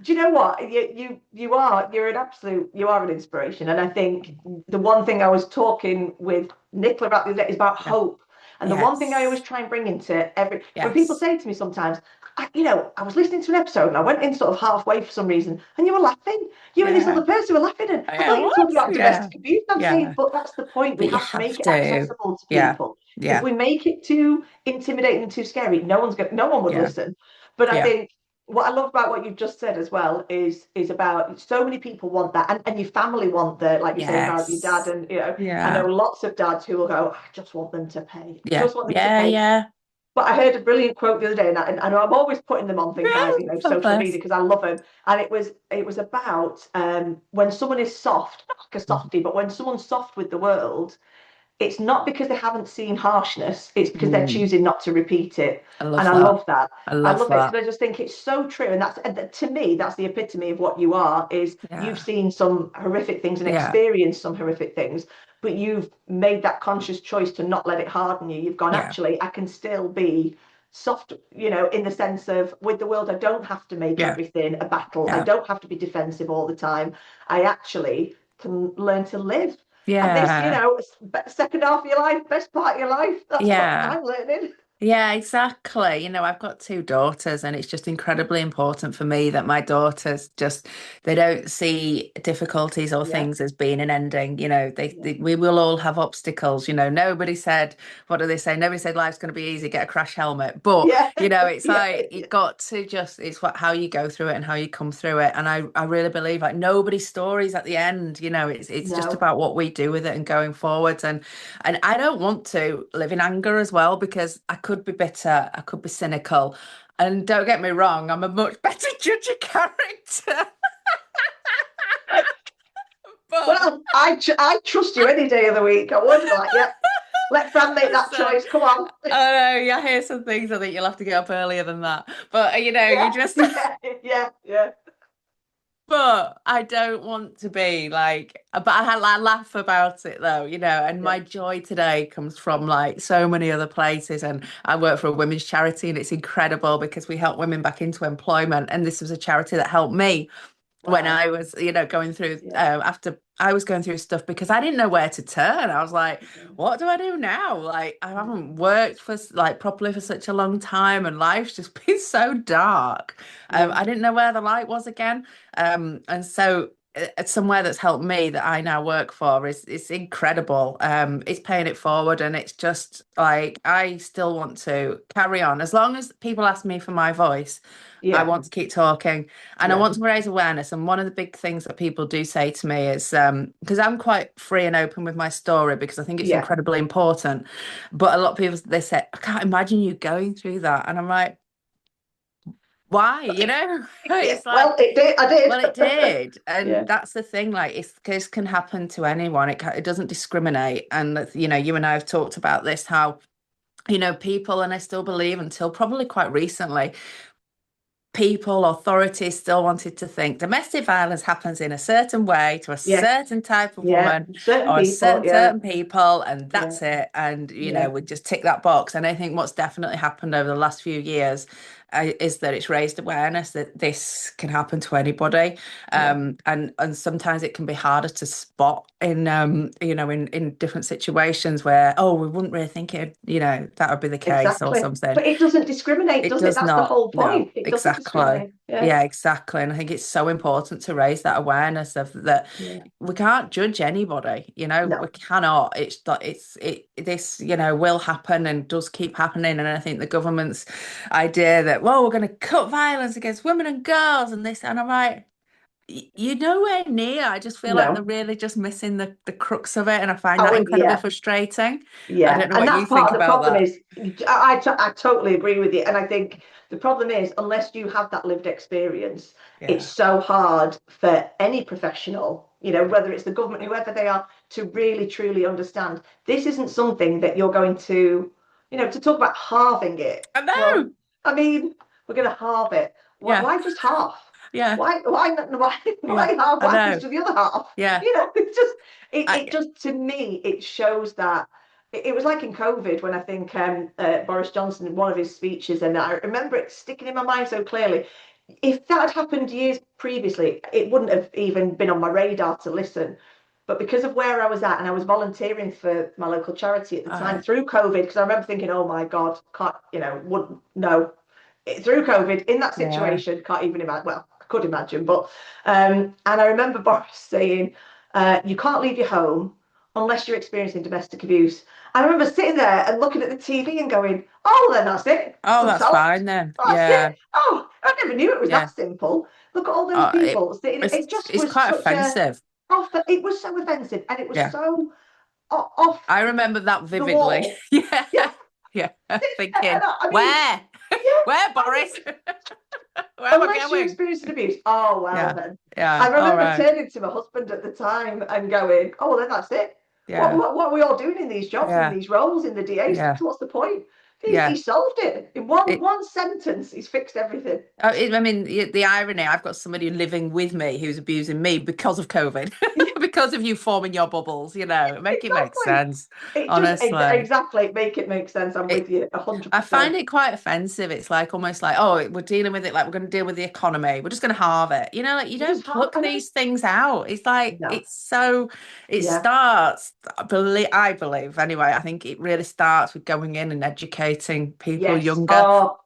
S1: Do you know what? You are an inspiration. And I think the one thing I was talking with Nicola about the other day is about
S2: Yeah.
S1: hope. And the one thing I always
S2: Yes.
S1: try and bring into when people
S2: Yes.
S1: say to me sometimes, I was listening to an episode and I went in sort of halfway for some reason, and you were laughing. You and this
S2: Yeah.
S1: other person were laughing, and I
S2: Yeah.
S1: thought you were talking
S2: What?
S1: about
S2: Yeah.
S1: domestic abuse. I'm saying,
S2: Yeah.
S1: but that's the point. We
S2: But you
S1: have to
S2: have
S1: make it
S2: to.
S1: accessible to
S2: Yeah.
S1: people. If
S2: Yeah.
S1: we make it too intimidating and too scary, no one would
S2: Yeah.
S1: listen. But I
S2: Yeah.
S1: think what I love about what you've just said as well is about so many people want that, and your family want the, like you're saying about your dad,
S2: Yes.
S1: and I know
S2: Yeah.
S1: lots of dads who will go, I just want them to pay,
S2: Yeah.
S1: just want them to
S2: Yeah.
S1: pay.
S2: Yeah.
S1: But I heard a brilliant quote the other day, and I'm always putting them on things like,
S2: So
S1: social media,
S2: blessed.
S1: because I love them. And it was about when someone is soft, not like a softie, but when someone's soft with the world, it's not because they haven't seen harshness, it's because they're
S2: Mm,
S1: choosing not to repeat it.
S2: I
S1: And
S2: love
S1: I
S2: that.
S1: love that.
S2: I
S1: I
S2: love
S1: love it
S2: that.
S1: because I just think it's so true. And to me, that's the epitome of what you are, is you've
S2: Yeah.
S1: seen some horrific things and
S2: Yeah.
S1: experienced some horrific things, but you've made that conscious choice to not let it harden you. You've gone,
S2: Yeah.
S1: actually, I can still be soft, in the sense of, with the world, I don't have to make
S2: Yeah.
S1: everything a battle. I
S2: Yeah.
S1: don't have to be defensive all the time. I actually can learn to live. And this,
S2: Yeah.
S1: second half of your life, best part of your life, that's what
S2: Yeah.
S1: I'm learning.
S2: Yeah, exactly. I've got two daughters, and it's just incredibly important for me that my daughters they don't see difficulties or
S1: Yeah,
S2: things as being an ending.
S1: yeah,
S2: We will all have obstacles. Nobody said, what do they say? Nobody said life's going to be easy, get a crash helmet. But,
S1: yeah,
S2: it's
S1: yeah,
S2: like you
S1: yeah.
S2: got to it's how you go through it and how you come through it. And I really believe like nobody's stories at the end. It's just
S1: No,
S2: about what we do with it and going forwards. And I don't want to live in anger as well, because I could be bitter, I could be cynical. And don't get me wrong, I'm a much better judge of character. But
S1: well, I trust you any day of the week. I would, like, yeah, let Fran make that
S2: so
S1: choice. Come on.
S2: I know, yeah, I hear some things. I think you'll have to get up earlier than that. But you
S1: Yeah,
S2: just
S1: yeah, yeah, yeah.
S2: But I don't want to be like, but I laugh about it though, and
S1: Yeah.
S2: my joy today comes from like so many other places. And I work for a women's charity and it's incredible because we help women back into employment. And this was a charity that helped me when
S1: Wow.
S2: I was, going through
S1: Yeah.
S2: after I was going through stuff because I didn't know where to turn. I was like,
S1: Mhm.
S2: what do I do now? Like, I
S1: Mhm.
S2: haven't worked for like properly for such a long time, and life's just been so dark.
S1: Yeah.
S2: I didn't know where the light was again. And so it's somewhere that's helped me that I now work for is it's incredible. It's paying it forward, and it's just like I still want to carry on as long as people ask me for my voice. I
S1: Yeah.
S2: want to keep talking and I
S1: Yeah.
S2: want to raise awareness. And one of the big things that people do say to me is because I'm quite free and open with my story because I think it's
S1: Yeah.
S2: incredibly important. But a lot of people they say, I can't imagine you going through that. And I'm like, why?
S1: Yeah.
S2: It's
S1: Well,
S2: like,
S1: it did. I
S2: well, it
S1: did.
S2: did. And
S1: Yeah.
S2: that's the thing, like this can happen to anyone. It doesn't discriminate. And you and I have talked about this, how people, and I still believe until probably quite recently, people, authorities still wanted to think domestic violence happens in a certain way to a
S1: Yes.
S2: certain type of
S1: Yeah.
S2: woman
S1: Certain
S2: or a
S1: people. Yeah.
S2: certain people, and
S1: Yeah.
S2: that's it. And
S1: Yeah.
S2: we just tick that box. And I think what's definitely happened over the last few years is that it's raised awareness that this can happen to anybody.
S1: Yeah.
S2: And sometimes it can be harder to spot in different situations where, oh, we wouldn't really think that would be the case or
S1: Exactly.
S2: something.
S1: But it doesn't discriminate,
S2: It
S1: does it?
S2: does
S1: That's the
S2: not.
S1: whole
S2: No,
S1: point. It doesn't
S2: exactly.
S1: discriminate. Yeah.
S2: Yeah, exactly. And I think it's so important to raise that awareness of that
S1: Yeah.
S2: we can't judge anybody, we
S1: No.
S2: cannot. It's not this, will happen and does keep happening. And I think the government's idea that, well, we're going to cut violence against women and girls and this, and I'm like, you're nowhere near. I just feel like they're
S1: No.
S2: really just missing the crux of it. And I find
S1: Oh,
S2: that incredibly
S1: yeah.
S2: frustrating. I
S1: Yeah,
S2: don't know
S1: and
S2: what you
S1: that's
S2: think
S1: part of the
S2: about
S1: problem
S2: that.
S1: is I totally agree with you. And I think the problem is unless you have that lived experience, it's
S2: Yeah.
S1: so hard for any professional, whether it's the government, whoever they are, to really truly understand. This isn't something that you're going to talk about halving it.
S2: I
S1: Well,
S2: know.
S1: I mean, we're going to halve it. Why,
S2: Yeah.
S1: why just half?
S2: Yeah.
S1: Why
S2: Yeah.
S1: half?
S2: I
S1: What happens
S2: know.
S1: to the other half?
S2: Yeah.
S1: It's just it
S2: I
S1: just to me it shows that it was like in COVID when I think Boris Johnson in one of his speeches, and I remember it sticking in my mind so clearly. If that had happened years previously, it wouldn't have even been on my radar to listen. But because of where I was at, and I was volunteering for my local charity at the time
S2: I
S1: through COVID, because I remember thinking, "Oh my God, can't wouldn't no." Through COVID, in that
S2: yeah.
S1: situation, can't even imagine. Well, I could imagine, but and I remember Boris saying, "You can't leave your home unless you're experiencing domestic abuse." I remember sitting there and looking at the TV and going, "Oh, then that's it.
S2: Oh,
S1: I'm
S2: that's
S1: solved.
S2: fine then.
S1: That's
S2: Yeah.
S1: it. Oh, I never knew it was
S2: Yeah.
S1: that simple. Look at all those
S2: It,
S1: people sitting."
S2: it's
S1: It just
S2: it's
S1: was
S2: quite
S1: such a
S2: offensive.
S1: off. It was so offensive, and it was
S2: Yeah.
S1: so off
S2: I remember that
S1: the
S2: vividly.
S1: wall.
S2: Yeah.
S1: Yeah,
S2: Yeah.
S1: and
S2: Thinking,
S1: I mean,
S2: where?
S1: yeah.
S2: Where,
S1: I
S2: Boris?
S1: mean,
S2: Where am I
S1: unless you're
S2: going?
S1: experiencing abuse. Oh, well,
S2: Yeah.
S1: then. I
S2: Yeah. All
S1: remember
S2: right.
S1: turning to my husband at the time and going, "Oh, well, then that's it. What,
S2: Yeah.
S1: what, what are we all doing in these jobs, in
S2: Yeah.
S1: these roles, in the DAs?
S2: Yeah.
S1: So what's the point?" He
S2: Yeah.
S1: solved it. In one,
S2: It
S1: one sentence, he's fixed everything.
S2: I mean, the irony, I've got somebody living with me who's abusing me because of COVID,
S1: Yeah,
S2: because of you forming your bubbles, make it make
S1: exactly.
S2: sense,
S1: It just,
S2: honestly.
S1: exactly, make it make sense. I'm with
S2: It,
S1: you
S2: I find
S1: 100%.
S2: it quite offensive. It's like almost like, oh, we're dealing with it like we're going to deal with the economy. We're just going to halve it. Like you
S1: You just
S2: don't
S1: have,
S2: pluck
S1: I know.
S2: these things out. It's like
S1: No.
S2: it
S1: Yeah.
S2: starts, I believe anyway. I think it really starts with going in and educating people
S1: Yes.
S2: younger,
S1: Oh,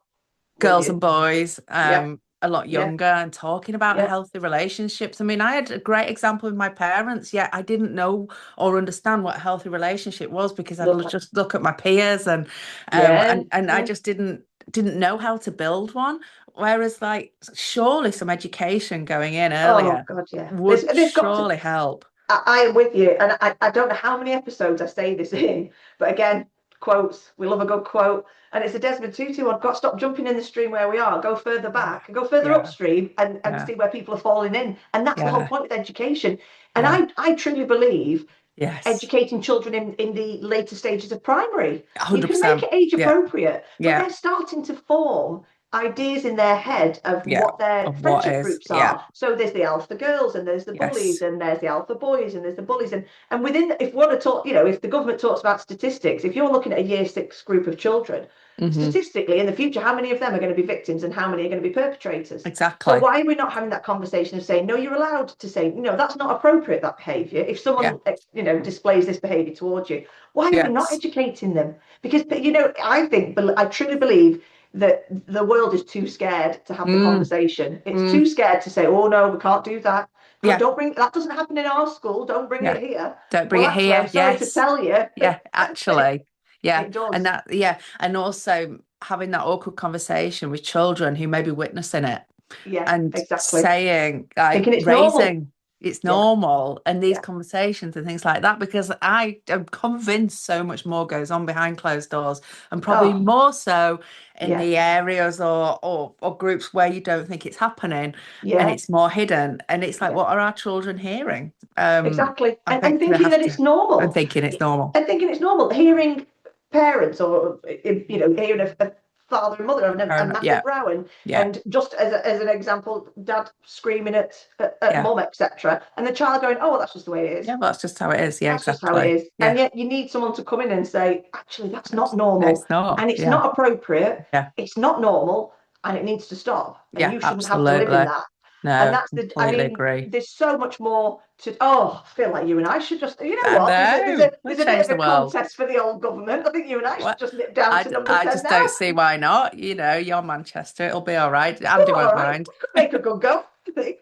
S1: with
S2: girls
S1: you.
S2: and boys,
S1: Yeah.
S2: a lot
S1: Yeah.
S2: younger, and talking about
S1: Yeah.
S2: healthy relationships. I mean, I had a great example with my parents, yet I didn't know or understand what a healthy relationship was because
S1: Look.
S2: just look at my peers and
S1: Yeah.
S2: I
S1: Yeah.
S2: just didn't know how to build one. Whereas, like, surely some education going in
S1: Oh
S2: earlier
S1: God, yeah.
S2: would
S1: There's got to.
S2: surely help.
S1: I am with you, and I don't know how many episodes I say this in, but again, quotes. We love a good quote, and it's a Desmond Tutu one. Got to stop jumping in the stream where we are. Go further
S2: Yeah,
S1: back and go further
S2: yeah,
S1: upstream, and
S2: yeah,
S1: see where people are falling in. And that's the whole
S2: yeah,
S1: point with education. And
S2: yeah.
S1: I truly believe
S2: Yes,
S1: educating children in the later stages of primary. You can make
S2: 100%.
S1: it age
S2: Yeah,
S1: appropriate, but
S2: yeah,
S1: they're starting to form ideas in their head of
S2: Yeah.
S1: what their
S2: Of what
S1: friendship
S2: is.
S1: groups
S2: Yeah.
S1: are. So there's the alpha girls and there's the bullies
S2: Yes.
S1: and there's the alpha boys and there's the bullies. And within, if one to talk, if the government talks about statistics, if you're looking at a year 6 group of children,
S2: Hmm.
S1: statistically in the future, how many of them are going to be victims and how many are going to be perpetrators? So
S2: Exactly.
S1: why are we not having that conversation of saying, no, you're allowed to say, that's not appropriate, that behavior. If
S2: Yeah.
S1: someone, displays this behavior towards you, why are we not
S2: Yes.
S1: educating them? Because, I truly believe that the world is too scared to have the
S2: Mm,
S1: conversation. It's too
S2: mm.
S1: scared to say, oh no, we can't do that.
S2: Yeah.
S1: Don't bring that, doesn't happen in our school. Don't bring
S2: Yeah.
S1: it here.
S2: Don't bring
S1: Well,
S2: it
S1: actually, I'm
S2: here.
S1: sorry to
S2: Yes.
S1: tell you,
S2: Yeah, actually. Yeah.
S1: it
S2: And
S1: does.
S2: that, yeah. And also having that awkward conversation with children who may be witnessing it
S1: Yeah,
S2: and
S1: exactly.
S2: saying, like,
S1: Thinking it's normal.
S2: raising it's
S1: Yeah,
S2: normal and these
S1: yeah,
S2: conversations and things like that, because I am convinced so much more goes on behind closed doors, and probably
S1: oh,
S2: more so in
S1: yeah,
S2: the areas or groups where you don't think it's happening and
S1: yeah,
S2: it's more hidden. And it's like,
S1: yeah.
S2: what are our children hearing?
S1: Exactly.
S2: I
S1: And
S2: think they
S1: thinking
S2: have
S1: that
S2: to,
S1: it's
S2: and
S1: normal.
S2: thinking it's normal.
S1: And thinking it's normal. Hearing parents or, hearing a father and mother having a
S2: Yeah,
S1: massive row
S2: yeah,
S1: and just as an example, dad screaming at
S2: yeah.
S1: mum, etc. And the child going, oh, well, that's just the way it is.
S2: Yeah, that's just how it is. Yeah,
S1: That's just how it
S2: exactly.
S1: is.
S2: Yeah,
S1: And yet you need someone to come in and say, actually, that's not
S2: no,
S1: normal.
S2: it's not.
S1: And it's
S2: Yeah,
S1: not appropriate.
S2: yeah,
S1: It's not normal. And it needs to stop. And
S2: yeah,
S1: you shouldn't have to live in
S2: absolutely.
S1: that. And
S2: No,
S1: that's
S2: completely agree.
S1: there's so much more to, I feel like you and I should just, you know
S2: I
S1: what?
S2: know.
S1: There's
S2: Let's
S1: a bit
S2: change
S1: of
S2: the
S1: a
S2: world.
S1: contest for the old government. I think you and I should
S2: What?
S1: just nip down to number
S2: I
S1: 10
S2: just
S1: now.
S2: don't see why not. You know, you're Manchester. It'll be all right.
S1: We're
S2: Andy
S1: all
S2: won't
S1: right.
S2: mind.
S1: We could make a good go, I think.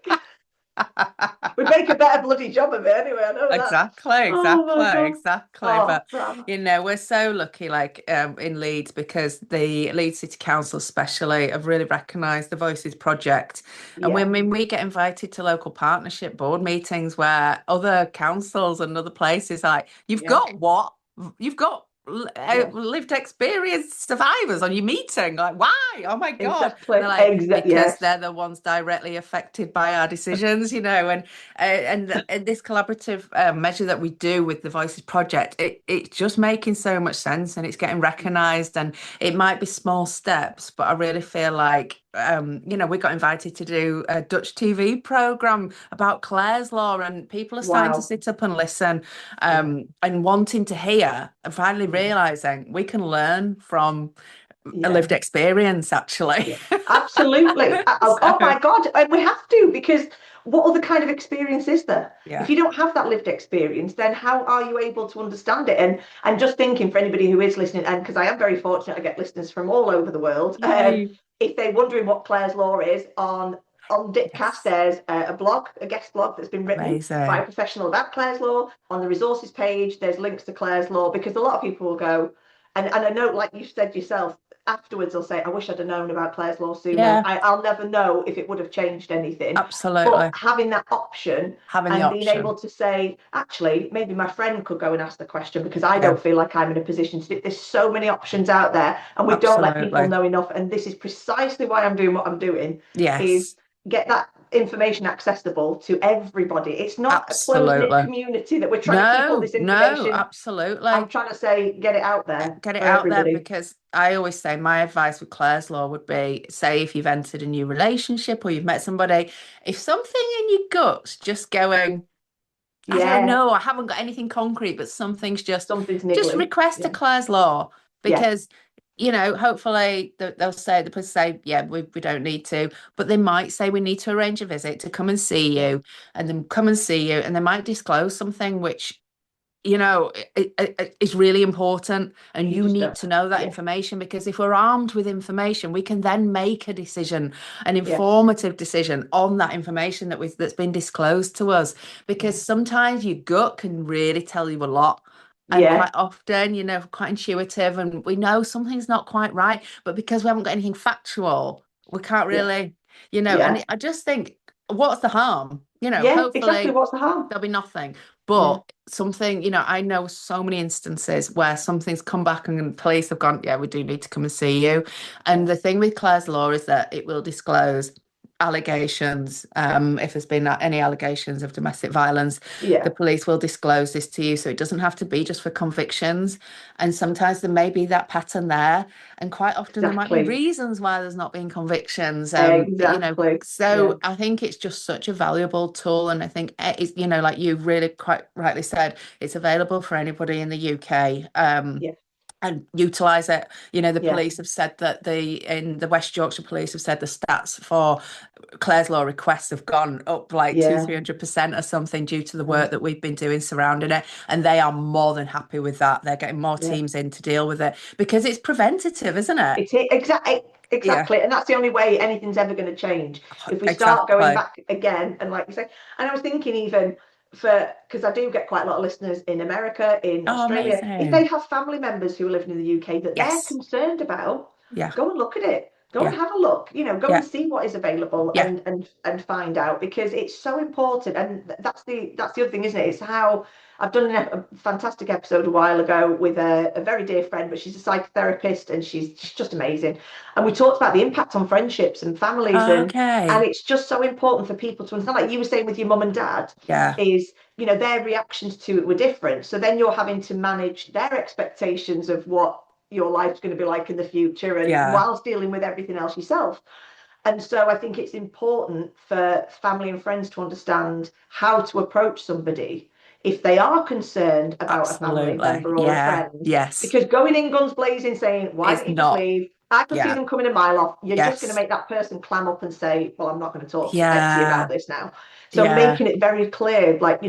S1: We'd make a better bloody job of it anyway. I know that.
S2: Exactly,
S1: Oh my
S2: exactly,
S1: God.
S2: exactly.
S1: Oh,
S2: But
S1: Fran.
S2: you know, we're so lucky, like in Leeds, because the Leeds City Council, especially, have really recognised the Voices Project. And
S1: Yeah,
S2: we get invited to local partnership board meetings where other councils and other places are like, you've
S1: yeah,
S2: got what? You've got
S1: yeah.
S2: lived experience survivors on your meeting. Like, why? Oh my God. And
S1: Exactly.
S2: they're like,
S1: Exactly.
S2: because
S1: Yes.
S2: they're the ones directly affected by our decisions, you know. And this collaborative measure that we do with the Voices Project, it's just making so much sense and it's getting recognised. And it might be small steps, but I really feel like you know, we got invited to do a Dutch TV programme about Clare's Law, and people are starting to
S1: Wow.
S2: sit up and listen,
S1: Yeah.
S2: and wanting to hear, and finally
S1: Yeah.
S2: realising we can learn from a
S1: Yeah.
S2: lived experience, actually.
S1: Yeah. Absolutely. Oh
S2: So,
S1: my God. And we have to, because what other kind of experience is there? If
S2: yeah.
S1: you don't have that lived experience, then how are you able to understand it? And just thinking for anybody who is listening, and because I am very fortunate, I get listeners from all over the world.
S2: Yay.
S1: If they're wondering what Clare's Law is, on Dipcast,
S2: Yes.
S1: there's a blog, a guest blog that's been written by a
S2: Amazing.
S1: professional about Clare's Law. On the resources page, there's links to Clare's Law, because a lot of people will go, and I know, like you said yourself, afterwards they'll say, I wish I'd have known about Clare's Law sooner.
S2: Yeah,
S1: I'll never know if it would have changed anything. But
S2: absolutely.
S1: having that option
S2: Having the
S1: and being able
S2: option.
S1: to say, actually, maybe my friend could go and ask the question because I
S2: Yeah,
S1: don't feel like I'm in a position to do. There's so many options out there, and we don't let people
S2: absolutely.
S1: know enough. And this is precisely why I'm doing what I'm doing, is
S2: Yes,
S1: get that information accessible to everybody. It's not a close-knit
S2: absolutely.
S1: community that we're trying to keep all
S2: No,
S1: this
S2: no,
S1: information. I'm
S2: absolutely.
S1: trying to say, get it out there
S2: Get it
S1: for
S2: out there,
S1: everybody.
S2: because I always say my advice with Clare's Law would be, say if you've entered a new relationship or you've met somebody, if something in your gut's just going, I don't
S1: Yeah,
S2: know, I haven't got anything concrete, but something's
S1: something's
S2: just
S1: niggling.
S2: request a
S1: Yeah,
S2: Clare's Law,
S1: yeah,
S2: because you know, hopefully they'll say, the person say, yeah, we don't need to, but they might say we need to arrange a visit to come and see
S1: yeah.
S2: you, and then come and see you, and they might disclose something which, you know, is really important, and
S1: You
S2: you
S1: just
S2: need
S1: don't.
S2: to know that
S1: Yeah,
S2: information, because if we're armed with information, we can then make a decision, an
S1: yes,
S2: informative decision on that information that's been disclosed to us,
S1: yeah,
S2: because sometimes your gut can really tell you a lot. And
S1: yeah,
S2: quite often, you know, quite intuitive, and we know something's not quite right, but because we haven't got anything factual, we can't
S1: yeah,
S2: really, you know,
S1: yeah,
S2: and I just think, what's the harm? You know,
S1: yeah. Exactly.
S2: hopefully
S1: What's the harm?
S2: there'll be nothing.
S1: Yeah,
S2: But something, you know, I know so many instances where something's come back and the police have gone, yeah, we do need to come and see you. And
S1: yeah,
S2: the thing with Clare's Law is that it will disclose allegations, if there's been any allegations of domestic violence, the
S1: Yeah,
S2: police will disclose this to you. So it doesn't have to be just for convictions. And sometimes there may be that pattern there. And quite often there might be
S1: exactly.
S2: reasons why there's not been convictions.
S1: Exactly. Yeah,
S2: So I think it's just such a valuable tool. And I think it's, like you really quite rightly said, it's available for anybody in the UK.
S1: yeah,
S2: And utilize it. The
S1: yeah,
S2: police have said that in the West Yorkshire police have said the stats for Clare's Law requests have gone up like two,
S1: yeah.
S2: 300% or something due to the work that
S1: Amazing.
S2: we've been doing surrounding it. And they are more than happy with that. They're getting more
S1: Yeah.
S2: teams in to deal with it because it's preventative, isn't it?
S1: It's exactly,
S2: Yeah,
S1: exactly, and that's the only way anything's ever going to change. If we start going
S2: exactly.
S1: back again, and like you say, and I was thinking even for because I do get quite a lot of listeners in America, in
S2: Oh,
S1: Australia, if they
S2: amazing.
S1: have family members who are living in the UK that they're
S2: Yes.
S1: concerned about,
S2: Yeah.
S1: go and look at it. Go and
S2: Yeah.
S1: have a look. Go and
S2: Yeah.
S1: see what is available
S2: Yeah.
S1: and find out because it's so important. And that's the other thing, isn't it? It's how I've done a fantastic episode a while ago with a very dear friend, but she's a psychotherapist and she's just amazing. And we talked about the impact on friendships and families, and
S2: Okay.
S1: it's just so important for people to understand. Like you were saying with your mum and dad,
S2: Yeah.
S1: is their reactions to it were different. So then you're having to manage their expectations of what your life's going to be like in the future, and
S2: Yeah.
S1: whilst dealing with everything else yourself. And so I think it's important for family and friends to understand how to approach somebody if they are concerned about a family
S2: Absolutely.
S1: member or a
S2: Yeah.
S1: friend.
S2: Yes.
S1: Because going in guns blazing saying, why
S2: It's
S1: don't you just
S2: not.
S1: leave? I could see
S2: Yeah.
S1: them coming a mile off. You're just going to
S2: Yes.
S1: make that person clam up and say, well, I'm not going to talk to you about
S2: Yeah.
S1: this now. So
S2: Yeah.
S1: making it very clear, like,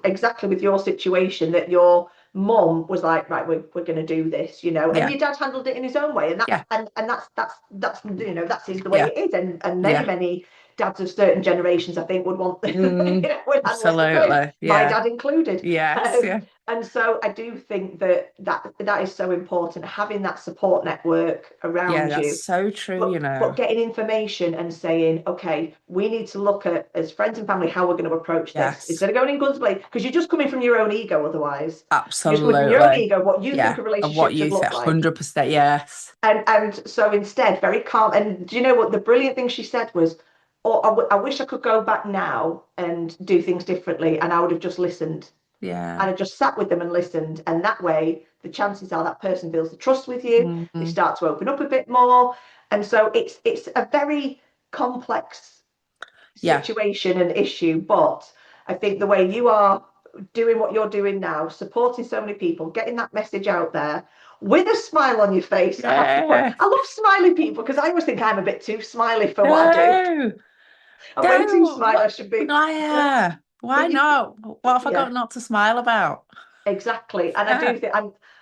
S1: exactly with your situation that your mum was like, right, we're going to do this, and
S2: Yeah.
S1: your dad handled it in his own way, and
S2: Yeah.
S1: that's that's the way
S2: Yeah.
S1: it is, and
S2: Yeah.
S1: many dads of certain generations, I think, would want
S2: Mm,
S1: would handle it the same,
S2: absolutely.
S1: my
S2: Yeah.
S1: dad included.
S2: Yes. Yeah.
S1: And so I do think that is so important, having that support network
S2: Yeah.
S1: around
S2: That's
S1: you.
S2: so true,
S1: But getting information and saying, okay, we need to look at as friends and family how we're going to approach this
S2: Yes.
S1: instead of going in guns blazing, because you're just coming from your own ego otherwise. You're just coming from your own
S2: Absolutely.
S1: ego, what you think
S2: Yeah.
S1: a
S2: And what
S1: relationship should
S2: you
S1: look
S2: think,
S1: like.
S2: 100%. Yes.
S1: And so instead, very calm. And do you know what the brilliant thing she said was, oh, I wish I could go back now and do things differently, and I would have just listened.
S2: Yeah.
S1: And I just sat with them and listened. And that way, the chances are that person builds the trust with you. They
S2: Hmm.
S1: start to open up a bit more. And so it's a very complex
S2: Yeah.
S1: situation and issue. But I think the way you are doing what you're doing now, supporting so many people, getting that message out there with a smile on your face, I have to put.
S2: Yeah.
S1: I love smiley people because I always think I'm a bit too smiley for what I do.
S2: No.
S1: I'm way too
S2: No.
S1: smiley. I should be.
S2: Yeah. Why
S1: But
S2: not? What have I
S1: yeah,
S2: got not to smile about?
S1: exactly. And I
S2: Yeah.
S1: do think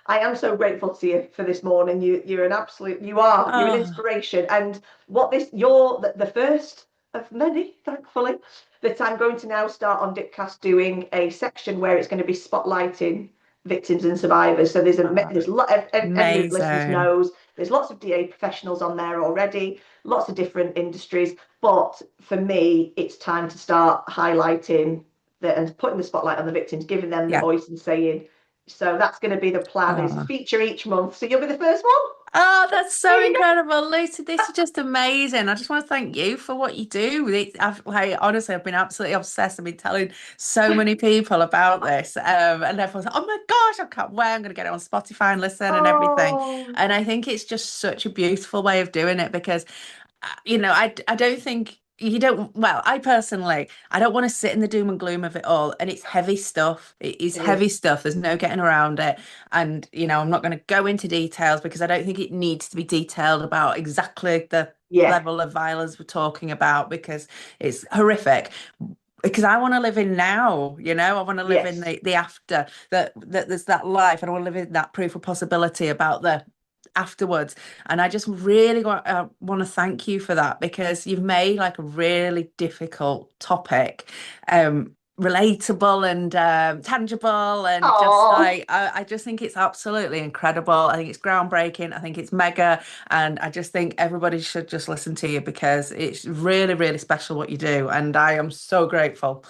S1: I am so grateful to you for this morning. You're an absolute you're an
S2: Oh,
S1: inspiration. And what this you're the first of many, thankfully, that I'm going to now start on Dipcast doing a section where it's going to be spotlighting victims and survivors. So there's a lot, everybody that listens
S2: amazing.
S1: knows there's lots of DA professionals on there already, lots of different industries. But for me, it's time to start highlighting and putting the spotlight on the victims, giving them the
S2: Yeah.
S1: voice and saying, so that's going to be the plan, is a
S2: Oh.
S1: feature each month. So you'll be the first one.
S2: Oh, that's
S1: There
S2: so
S1: you go.
S2: incredible, Lucy. This is just amazing. I just want to thank you for what you do. Honestly, I've been absolutely obsessed. I've been telling so many people about this. And everyone's like, oh my gosh, I can't wait. I'm going to get it on Spotify and listen and everything.
S1: Oh,
S2: And I think it's just such a beautiful way of doing it because I don't think you don't, well, I personally, I don't want to sit in the doom and gloom of it all. And it's heavy stuff. It is
S1: it is.
S2: heavy stuff. There's no getting around it. And, I'm not going to go into details because I don't think it needs to be detailed about exactly the
S1: Yeah.
S2: level of violence we're talking about because it's horrific. Because I want to live in now, I want to live in
S1: Yes.
S2: the after that there's that life, and I want to live in that proof of possibility about the afterwards. And I just really want to thank you for that because you've made like a really difficult topic relatable and tangible and just
S1: Oh,
S2: like I just think it's absolutely incredible. I think it's groundbreaking. I think it's mega, and I just think everybody should just listen to you because it's really, really special what you do, and I am so grateful.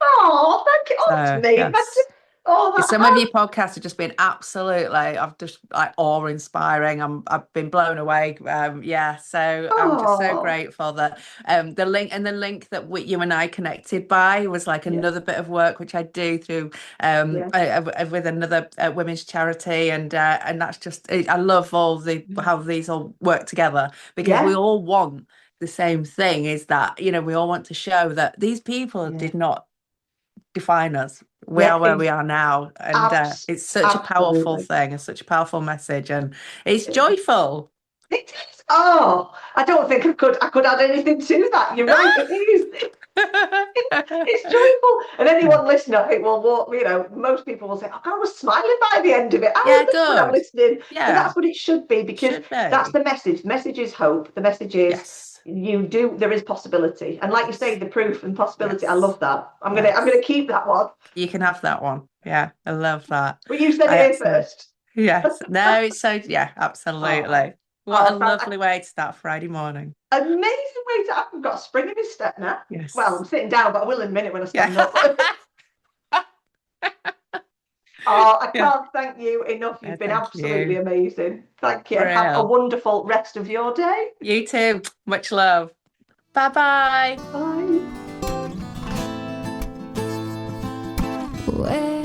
S1: oh, thank you. Oh, it's
S2: So
S1: me.
S2: yes.
S1: Oh, that
S2: Some of
S1: has.
S2: your podcasts have just been absolutely, I've just like awe-inspiring. I've been blown away. Yeah, so I'm just so
S1: Oh,
S2: grateful that the link that you and I connected by was like
S1: yeah,
S2: another bit of work which I do through
S1: yeah,
S2: with another women's charity, and that's just I love all the how these all work together because we
S1: yeah,
S2: all want the same thing, is that, we all want to show that these people
S1: yeah,
S2: did not define us. We
S1: yeah.
S2: are where we are now, and it's such a powerful
S1: Absolutely.
S2: thing, it's such a powerful message, and it's joyful.
S1: It is. Oh, I don't think I could add anything to that. You're right. It is. It's joyful. And anyone listening, I think, will walk, most people will say, oh, I was smiling by the end of it. I
S2: Yeah,
S1: was good when I'm
S2: good.
S1: listening. And
S2: Yeah,
S1: that's what it should be, because
S2: should
S1: that's
S2: be.
S1: the message. The message is hope. The message is
S2: Yes,
S1: there is possibility. And like you say,
S2: yes,
S1: the proof and possibility, I
S2: yes,
S1: love that. I'm gonna
S2: yes.
S1: keep that one.
S2: You can have that one. Yeah, I love that.
S1: But you said
S2: I
S1: it here
S2: absolutely,
S1: first.
S2: yes. No, it's so, yeah, absolutely.
S1: Oh,
S2: What a
S1: oh, Fran,
S2: lovely way to start Friday morning.
S1: amazing way to. I've got a spring in his step now. Well, I'm
S2: Yes.
S1: sitting down, but I will in a minute when I
S2: Yeah.
S1: stand up. Oh, I
S2: Yeah.
S1: can't thank you enough.
S2: No,
S1: You've been
S2: thank
S1: absolutely
S2: you.
S1: amazing. Thank you, and have a
S2: Real.
S1: wonderful rest of your day.
S2: You too. Much love. Bye bye.
S1: Bye.
S3: Where